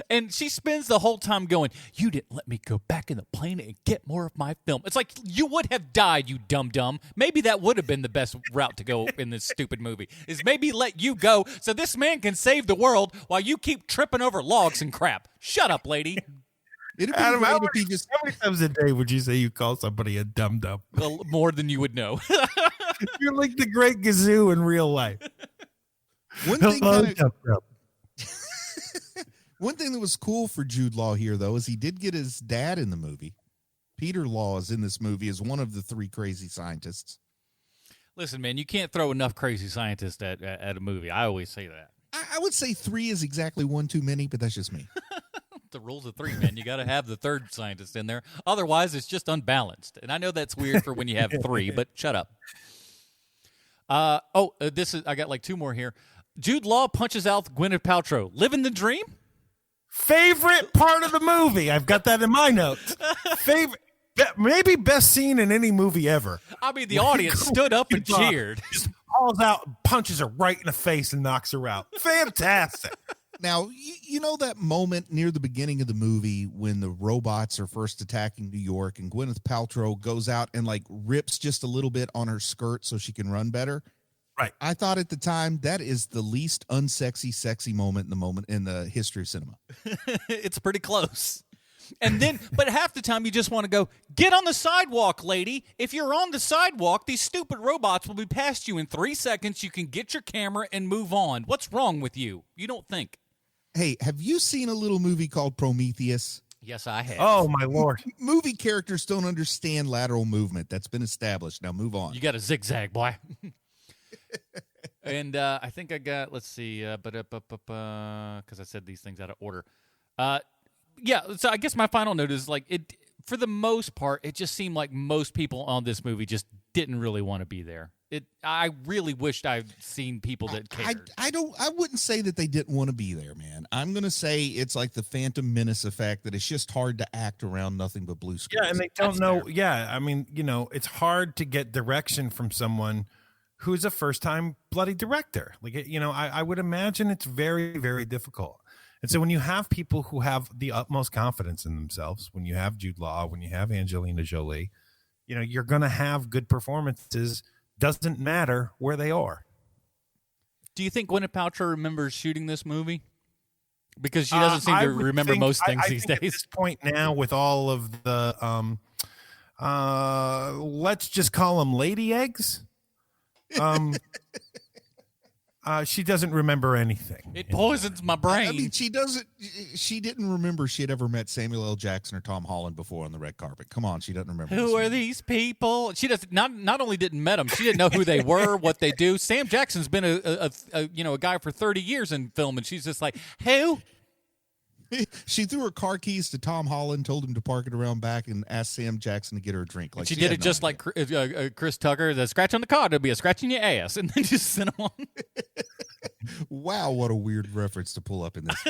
And she spends the whole time going, you didn't let me go back in the plane and get more of my film. It's like, you would have died, you dum-dum. Maybe that would have been the best route to go in this stupid movie, is maybe let you go so this man can save the world while you keep tripping over logs and crap. Shut up, lady. It'd be Adam, how many times a day would you say you call somebody a dum-dum? Well, more than you would know. You're like the Great Gazoo in real life. One thing that was cool for Jude Law here, though, is he did get his dad in the movie. Peter Law is in this movie as one of the three crazy scientists. Listen, man, you can't throw enough crazy scientists at a movie. I always say that. I would say 3 is exactly one too many, but that's just me. The rules of 3, man. You got to have the third scientist in there. Otherwise, it's just unbalanced. And I know that's weird for when you have 3, but shut up. I got like 2 more here. Jude Law punches out Gwyneth Paltrow. Living the dream? Favorite part of the movie. I've got that in my notes. Favorite, maybe best scene in any movie ever. I mean, the audience stood up and cheered. Just hauls out, and punches her right in the face, and knocks her out. Fantastic. Now, you know that moment near the beginning of the movie when the robots are first attacking New York and Gwyneth Paltrow goes out and rips just a little bit on her skirt so she can run better? Right. I thought at the time that is the least unsexy, sexy moment in the history of cinema. It's pretty close. And then, but half the time you just want to go, get on the sidewalk, lady. If you're on the sidewalk, these stupid robots will be past you in 3 seconds. You can get your camera and move on. What's wrong with you? You don't think? Hey, have you seen a little movie called Prometheus? Yes, I have. Oh, my Lord. Movie characters don't understand lateral movement. That's been established. Now move on. You got a zigzag, boy. And I think I got, let's see, because I said these things out of order. Yeah, so I guess my final note is like it. For the most part, it just seemed like most people on this movie just didn't really want to be there. I really wished I'd seen people that cared. I wouldn't say that they didn't want to be there, man. I'm gonna say it's like the Phantom Menace effect, that it's just hard to act around nothing but blue screens. Yeah, and they don't know. Fair. Yeah, I mean, it's hard to get direction from someone who's a first-time bloody director. Like, I would imagine it's very, very difficult. And so when you have people who have the utmost confidence in themselves, when you have Jude Law, when you have Angelina Jolie, you're going to have good performances. Doesn't matter where they are. Do you think Gwyneth Paltrow remembers shooting this movie? Because she doesn't seem to remember most things these days. At this point now, with all of the, let's just call them lady eggs. She doesn't remember anything. It poisons my brain. I mean, she didn't remember she had ever met Samuel L. Jackson or Tom Holland before on the red carpet. Come on, she doesn't remember. Who are these people? She doesn't. Not only didn't met them, she didn't know who they were, what they do. Sam Jackson's been a guy for 30 years in film, and she's just like, who? She threw her car keys to Tom Holland, told him to park it around back, and asked Sam Jackson to get her a drink. Like she did it just like Chris Tucker. The scratch on the car, there'll be a scratch in your ass, and then just sent him on. Wow, what a weird reference to pull up in this.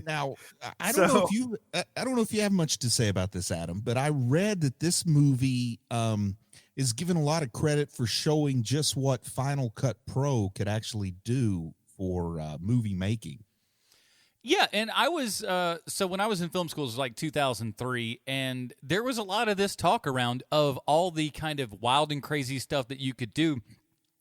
Now, I don't know if you have much to say about this, Adam, but I read that this movie is given a lot of credit for showing just what Final Cut Pro could actually do for movie making. Yeah, and I was so when I was in film school, it was like 2003, and there was a lot of this talk around of all the kind of wild and crazy stuff that you could do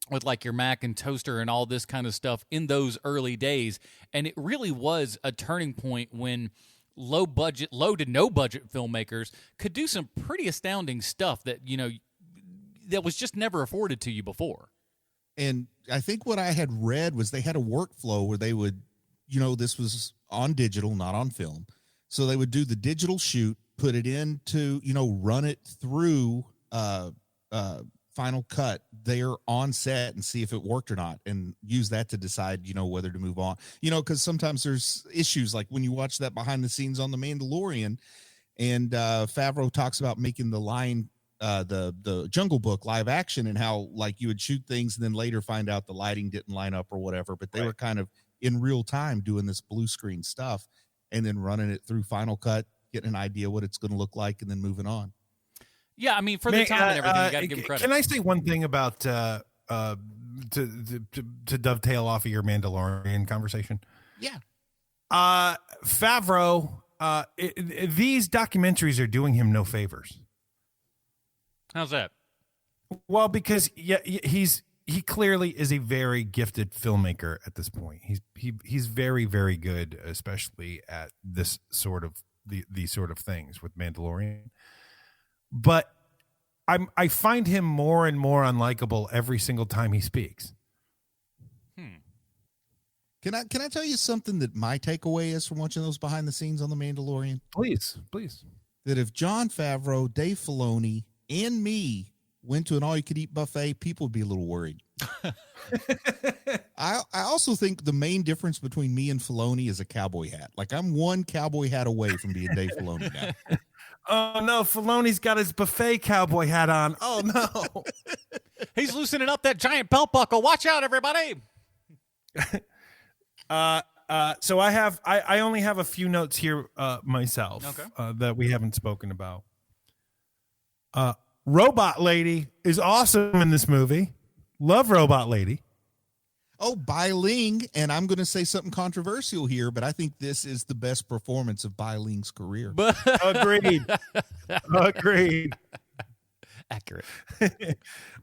with like your Mac and toaster and all this kind of stuff in those early days. And it really was a turning point when low to no budget filmmakers could do some pretty astounding stuff that, that was just never afforded to you before. And I think what I had read was they had a workflow where they would, this was on digital, not on film. So they would do the digital shoot, put it into, run it through Final Cut there on set and see if it worked or not, and use that to decide, whether to move on. Because sometimes there's issues like when you watch that behind the scenes on The Mandalorian, and Favreau talks about making the the Jungle Book live action, and how like you would shoot things and then later find out the lighting didn't line up or whatever, but they were kind of in real time doing this blue screen stuff and then running it through Final Cut, getting an idea what it's going to look like, and then moving on. Yeah, I mean, for the time and everything, you got to give him credit. Can I say one thing about to dovetail off of your Mandalorian conversation? Yeah. Favreau, these documentaries are doing him no favors. How's that? Well, because he clearly is a very gifted filmmaker at this point. He's very, very good, especially at this sort of these sort of things with Mandalorian. But I find him more and more unlikable every single time he speaks. Can I tell you something that my takeaway is from watching those behind the scenes on The Mandalorian? Please. That if Jon Favreau, Dave Filoni, and me went to an all-you-could-eat buffet, people would be a little worried. I also think the main difference between me and Filoni is a cowboy hat. Like, I'm one cowboy hat away from being Dave Filoni now. Oh, no, Filoni's got his buffet cowboy hat on. Oh, no. He's loosening up that giant belt buckle. Watch out, everybody. So I only have a few notes here myself, okay, that we haven't spoken about. Robot Lady is awesome in this movie. Love Robot Lady. Oh, Bai Ling, and I'm going to say something controversial here, but I think this is the best performance of Bai Ling's career. Agreed. Accurate.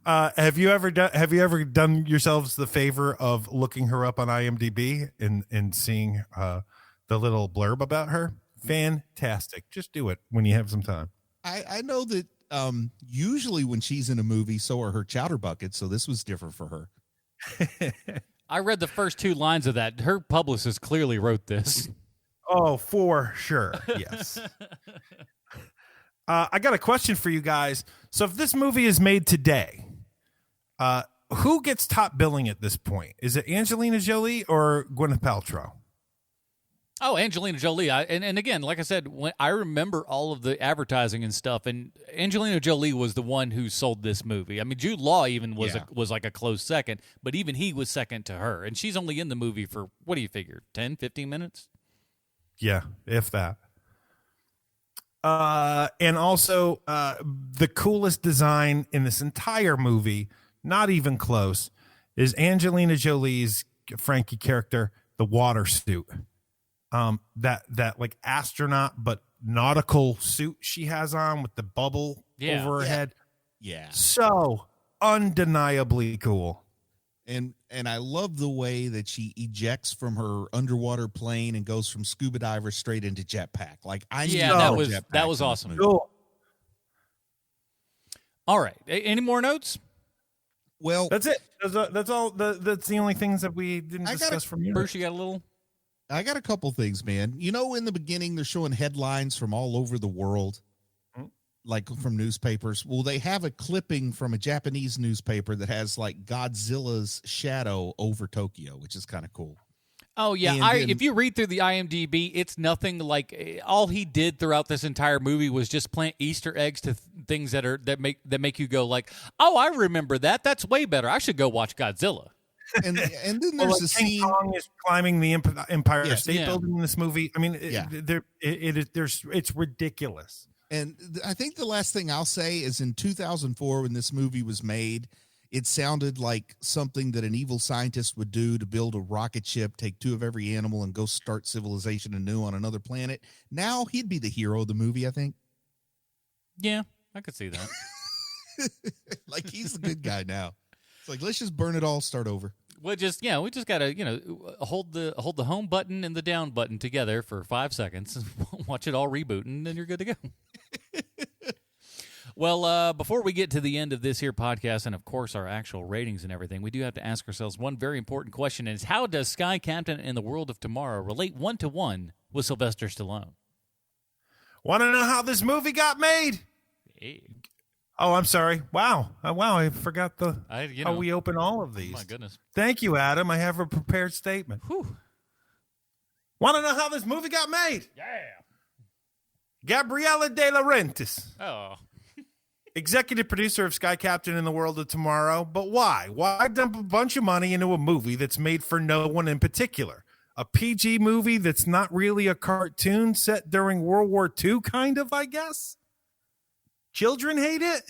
Have you ever done yourselves the favor of looking her up on IMDb and seeing the little blurb about her? Fantastic. Just do it when you have some time. I know that usually when she's in a movie, so are her chowder buckets. So this was different for her. I read the first 2 lines of that. Her publicist clearly wrote this. Oh, for sure. Yes. I got a question for you guys. So if this movie is made today, who gets top billing at this point? Is it Angelina Jolie or Gwyneth Paltrow? Oh, Angelina Jolie. And again, like I said, when I remember all of the advertising and stuff, and Angelina Jolie was the one who sold this movie. I mean, Jude Law even was like a close second, but even he was second to her. And she's only in the movie for, what do you figure, 10, 15 minutes? Yeah, if that. And also, the coolest design in this entire movie, not even close, is Angelina Jolie's Frankie character, the water suit. That like astronaut but nautical suit she has on with the bubble over her head. Yeah. So undeniably cool. And I love the way that she ejects from her underwater plane and goes from scuba diver straight into jetpack. Like that was awesome. Cool. All right. Any more notes? Well, that's it. That's all. That's the only things that we didn't discuss from you. Bruce, you got a little? I got a couple things, man. You know, in the beginning, they're showing headlines from all over the world, like from newspapers. Well, they have a clipping from a Japanese newspaper that has like Godzilla's shadow over Tokyo, which is kind of cool. Oh, yeah. If you read through the IMDb, it's nothing like all he did throughout this entire movie was just plant Easter eggs to things that make you go like, oh, I remember that. That's way better. I should go watch Godzilla. And then there's a scene. King Kong is climbing the Empire State Building in this movie. I mean, it's ridiculous. And I think the last thing I'll say is in 2004, when this movie was made, it sounded like something that an evil scientist would do to build a rocket ship, take 2 of every animal, and go start civilization anew on another planet. Now he'd be the hero of the movie, I think. Yeah, I could see that. Like he's the good guy now. It's like, let's just burn it all, start over. We just gotta hold the home button and the down button together for 5 seconds, watch it all reboot, and then you're good to go. Well, before we get to the end of this here podcast, and of course our actual ratings and everything, we do have to ask ourselves one very important question: is how does Sky Captain in the World of Tomorrow relate 1-to-1 with Sylvester Stallone? Want to know how this movie got made? Hey. Oh, I'm sorry. Wow. I forgot how we open all of these. Oh, my goodness. Thank you, Adam. I have a prepared statement. Whew. Want to know how this movie got made? Yeah. Gabriela De Laurentiis. Oh. Executive producer of Sky Captain in the World of Tomorrow. But why? Why dump a bunch of money into a movie that's made for no one in particular? A PG movie that's not really a cartoon set during World War II, kind of, I guess? Children hate it?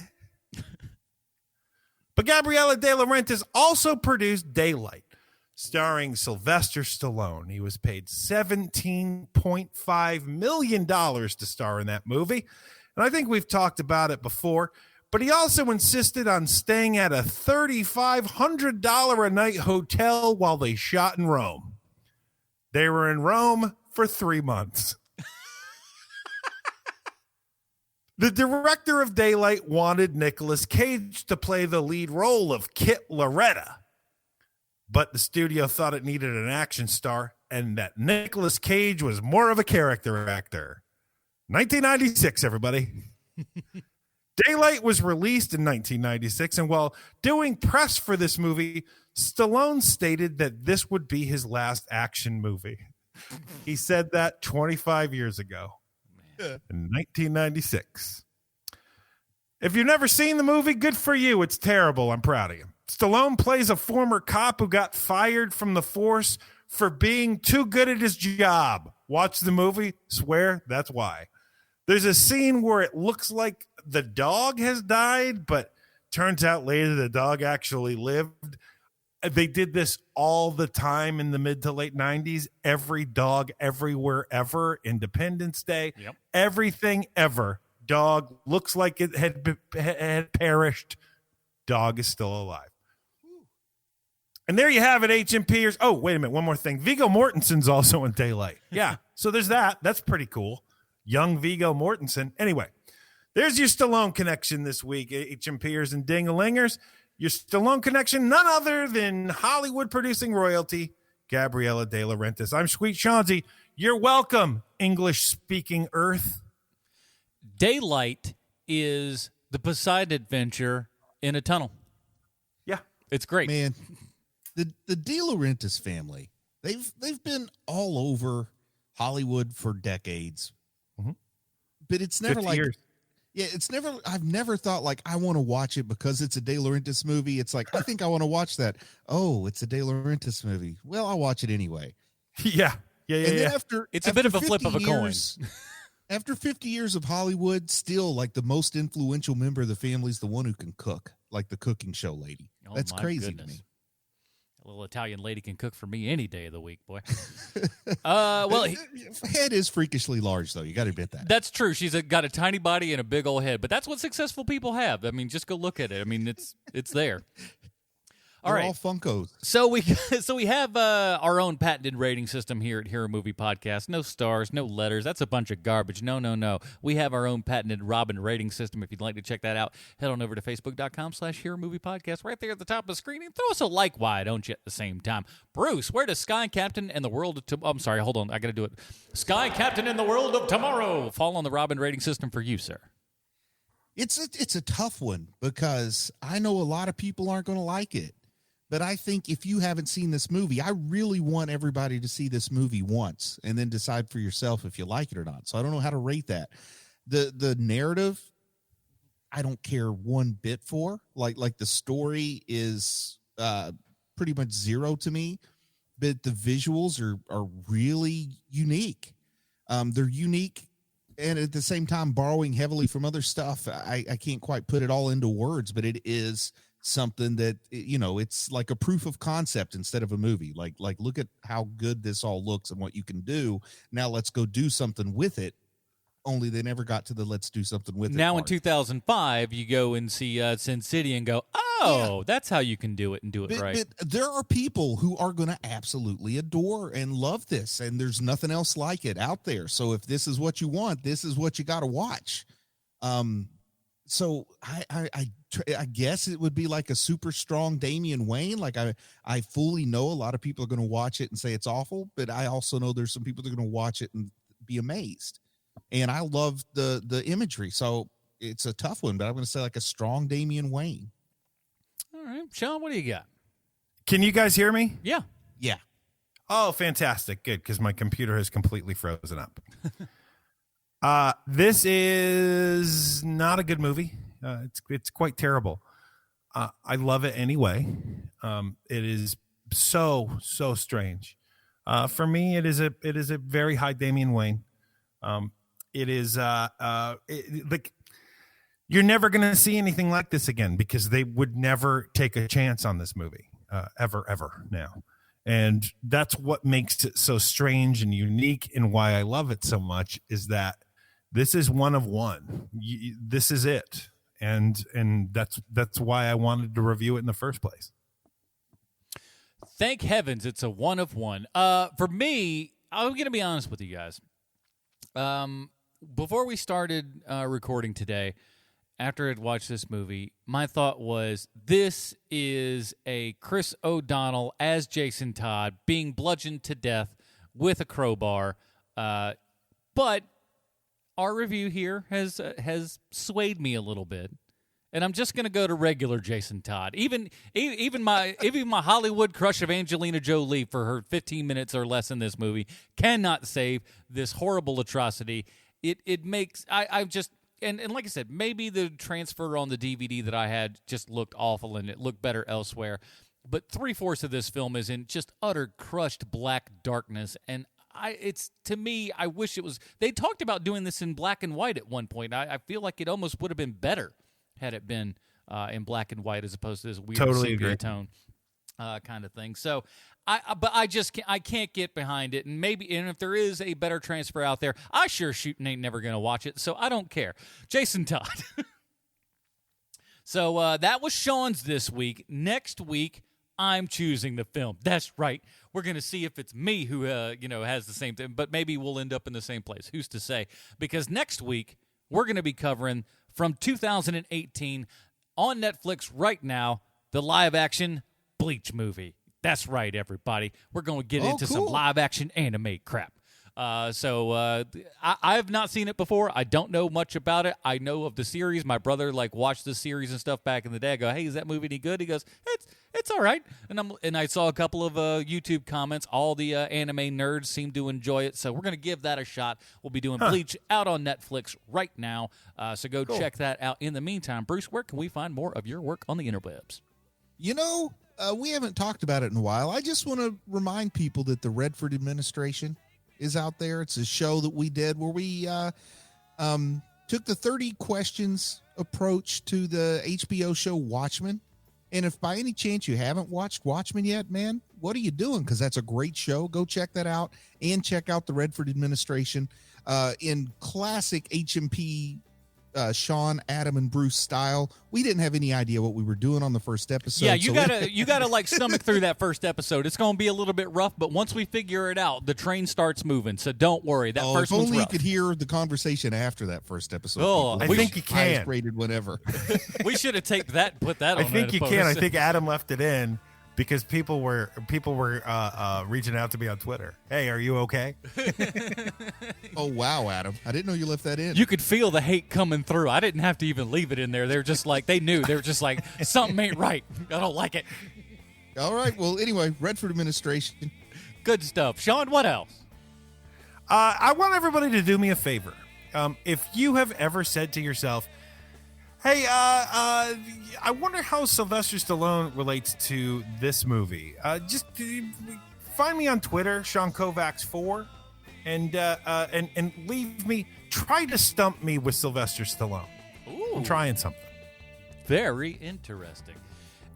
But Gabriela De Laurentiis also produced Daylight, starring Sylvester Stallone. He was paid $17.5 million to star in that movie. And I think we've talked about it before, but he also insisted on staying at a $3,500 a night hotel while they shot in Rome. They were in Rome for 3 months. The director of Daylight wanted Nicolas Cage to play the lead role of Kit Loretta, but the studio thought it needed an action star and that Nicolas Cage was more of a character actor. 1996, everybody. Daylight was released in 1996, and while doing press for this movie, Stallone stated that this would be his last action movie. He said that 25 years ago. In 1996. If you've never seen the movie, good for you. It's terrible. I'm proud of you. Stallone plays a former cop who got fired from the force for being too good at his job. Watch the movie. Swear that's why. There's a scene where it looks like the dog has died, but turns out later the dog actually lived. They did this all the time in the mid to late 90s. Every dog, everywhere, ever. Independence Day. Yep. Everything ever. Dog looks like it had perished. Dog is still alive. And there you have it, HMPers. Oh, wait a minute. One more thing. Viggo Mortensen's also in Daylight. Yeah. So there's that. That's pretty cool. Young Viggo Mortensen. Anyway, there's your Stallone connection this week, HMPers and Dingalingers. Your Stallone connection, none other than Hollywood producing royalty, Gabriella De Laurentiis. I'm Sweet Chauncey. You're welcome, English-speaking Earth. Daylight is the Poseidon Adventure in a tunnel. Yeah. It's great. Man, the De Laurentiis family, they've been all over Hollywood for decades. Mm-hmm. But it's never 50 like years. Yeah, I've never thought like I want to watch it because it's a De Laurentiis movie. It's like I think I want to watch that. Oh, it's a De Laurentiis movie. Well, I'll watch it anyway. Yeah. And then it's a bit of a flip of a coin. After 50 years of Hollywood, still like the most influential member of the family is the one who can cook, like the cooking show lady. Oh, That's my crazy goodness. to me. A little Italian lady can cook for me any day of the week, boy. Well, head is freakishly large, though. You got to admit that. That's true. She's got a tiny body and a big old head, but that's what successful people have. I mean, just go look at it. I mean, it's there. They're all all Funkos. So we have our own patented rating system here at Hero Movie Podcast. No stars, no letters. That's a bunch of garbage. No. We have our own patented Robin rating system. If you'd like to check that out, head on over to Facebook.com/Hero Movie Podcast. Right there at the top of the screen. And throw us a like, why don't you, at the same time. Bruce, where does Sky Captain and the World of I'm sorry, hold on. I got to do it. Sky Captain and the World of Tomorrow fall on the Robin rating system for you, sir? It's a tough one because I know a lot of people aren't going to like it. But I think if you haven't seen this movie, I really want everybody to see this movie once and then decide for yourself if you like it or not. So I don't know how to rate that. The narrative, I don't care one bit for. Like the story is pretty much zero to me, but the visuals are really unique. They're unique and at the same time borrowing heavily from other stuff. I can't quite put it all into words, but it is something that, it's like a proof of concept instead of a movie. Like look at how good this all looks and what you can do. Now let's go do something with it. Only they never got to the let's do something with it. Now part. in 2005, you go and see Sin City and go, that's how you can do it and do it right. But there are people who are going to absolutely adore and love this, and there's nothing else like it out there. So if this is what you want, this is what you got to watch. So I guess it would be like a super strong Damian Wayne. Like I fully know a lot of people are going to watch it and say it's awful, but I also know there's some people that are going to watch it and be amazed. And I love the imagery. So it's a tough one, but I'm going to say like a strong Damian Wayne. All right, Sean, what do you got? Can you guys hear me? Yeah. Yeah. Oh, fantastic. Good, because my computer has completely frozen up. This is not a good movie. It's quite terrible. I love it anyway. It is so strange. For me, it is a very high Damian Wayne. It is like you're never going to see anything like this again because they would never take a chance on this movie ever now. And that's what makes it so strange and unique, and why I love it so much is that this is one of one. This is it, and that's why I wanted to review it in the first place. Thank heavens it's a one of one. For me, I'm going to be honest with you guys. Before we started recording today, after I'd watched this movie, my thought was, this is a Chris O'Donnell as Jason Todd being bludgeoned to death with a crowbar. But our review here has swayed me a little bit, and I'm just going to go to regular Jason Todd. Even my Hollywood crush of Angelina Jolie for her 15 minutes or less in this movie cannot save this horrible atrocity. It makes I just. And like I said, maybe the transfer on the DVD that I had just looked awful and it looked better elsewhere. But 3/4 of this film is in just utter crushed black darkness. And to me, I wish it was. They talked about doing this in black and white at one point. I feel like it almost would have been better had it been in black and white as opposed to this weird sepia tone kind of thing. So. I can't get behind it, and if there is a better transfer out there, I sure shooting ain't never going to watch it, so I don't care. Jason Todd. So that was Sean's this week. Next week, I'm choosing the film. That's right. We're going to see if it's me who, has the same thing, but maybe we'll end up in the same place. Who's to say? Because next week, we're going to be covering from 2018 on Netflix right now, the live-action Bleach movie. That's right, everybody. We're going to get into some live-action anime crap. I have not seen it before. I don't know much about it. I know of the series. My brother watched the series and stuff back in the day. I go, hey, is that movie any good? He goes, it's all right. And I saw a couple of YouTube comments. All the anime nerds seem to enjoy it, so we're going to give that a shot. We'll be doing Bleach out on Netflix right now, so go check that out. In the meantime, Bruce, where can we find more of your work on the interwebs? We haven't talked about it in a while. I just want to remind people that the Redford administration is out there. It's a show that we did where we took the 30 questions approach to the HBO show Watchmen. And if by any chance you haven't watched Watchmen yet, man, what are you doing? Because that's a great show. Go check that out and check out the Redford administration in classic HMP Sean, Adam, and Bruce style. We didn't have any idea what we were doing on the first episode. Yeah, you gotta stomach through that first episode. It's gonna be a little bit rough, but once we figure it out, the train starts moving. So don't worry. That first if one's only rough. you could hear the conversation after that first episode. Oh, I think you can. Highest rated whenever. We should have taped that and put that on. I think you can. I think Adam left it in because people were reaching out to me on Twitter. Hey, are you okay? Oh, wow, Adam. I didn't know you left that in. You could feel the hate coming through. I didn't have to even leave it in there. They're just they knew. They were just something ain't right. I don't like it. All right. Well, anyway, Redford administration. Good stuff. Sean, what else? I want everybody to do me a favor. If you have ever said to yourself, hey, I wonder how Sylvester Stallone relates to this movie. Just find me on Twitter, Sean Kovacs 4, and leave me. Try to stump me with Sylvester Stallone. Ooh. I'm trying something. Very interesting.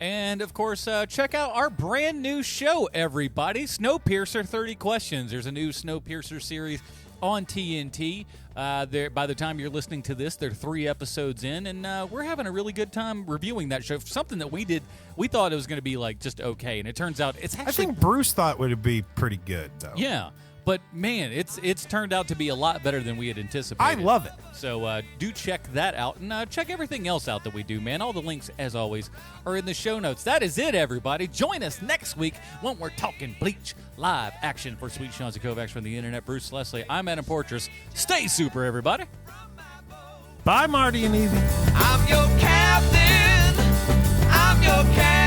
And, of course, check out our brand new show, everybody. Snowpiercer 30 Questions. There's a new Snowpiercer series on TNT. By the time you're listening to this, they're 3 episodes in, and we're having a really good time reviewing that show. Something that we did, we thought it was going to be just okay, and it turns out it's actually. I think Bruce thought it would be pretty good, though. Yeah, but man, it's turned out to be a lot better than we had anticipated. I love it. So do check that out, and check everything else out that we do, man. All the links, as always, are in the show notes. That is it, everybody. Join us next week when we're talking Bleach live action. For Sweet Sean Kovacs from the internet, Bruce Leslie, I'm Adam Portress. Stay super, everybody. Bye, Marty and Evie. I'm your captain. I'm your captain.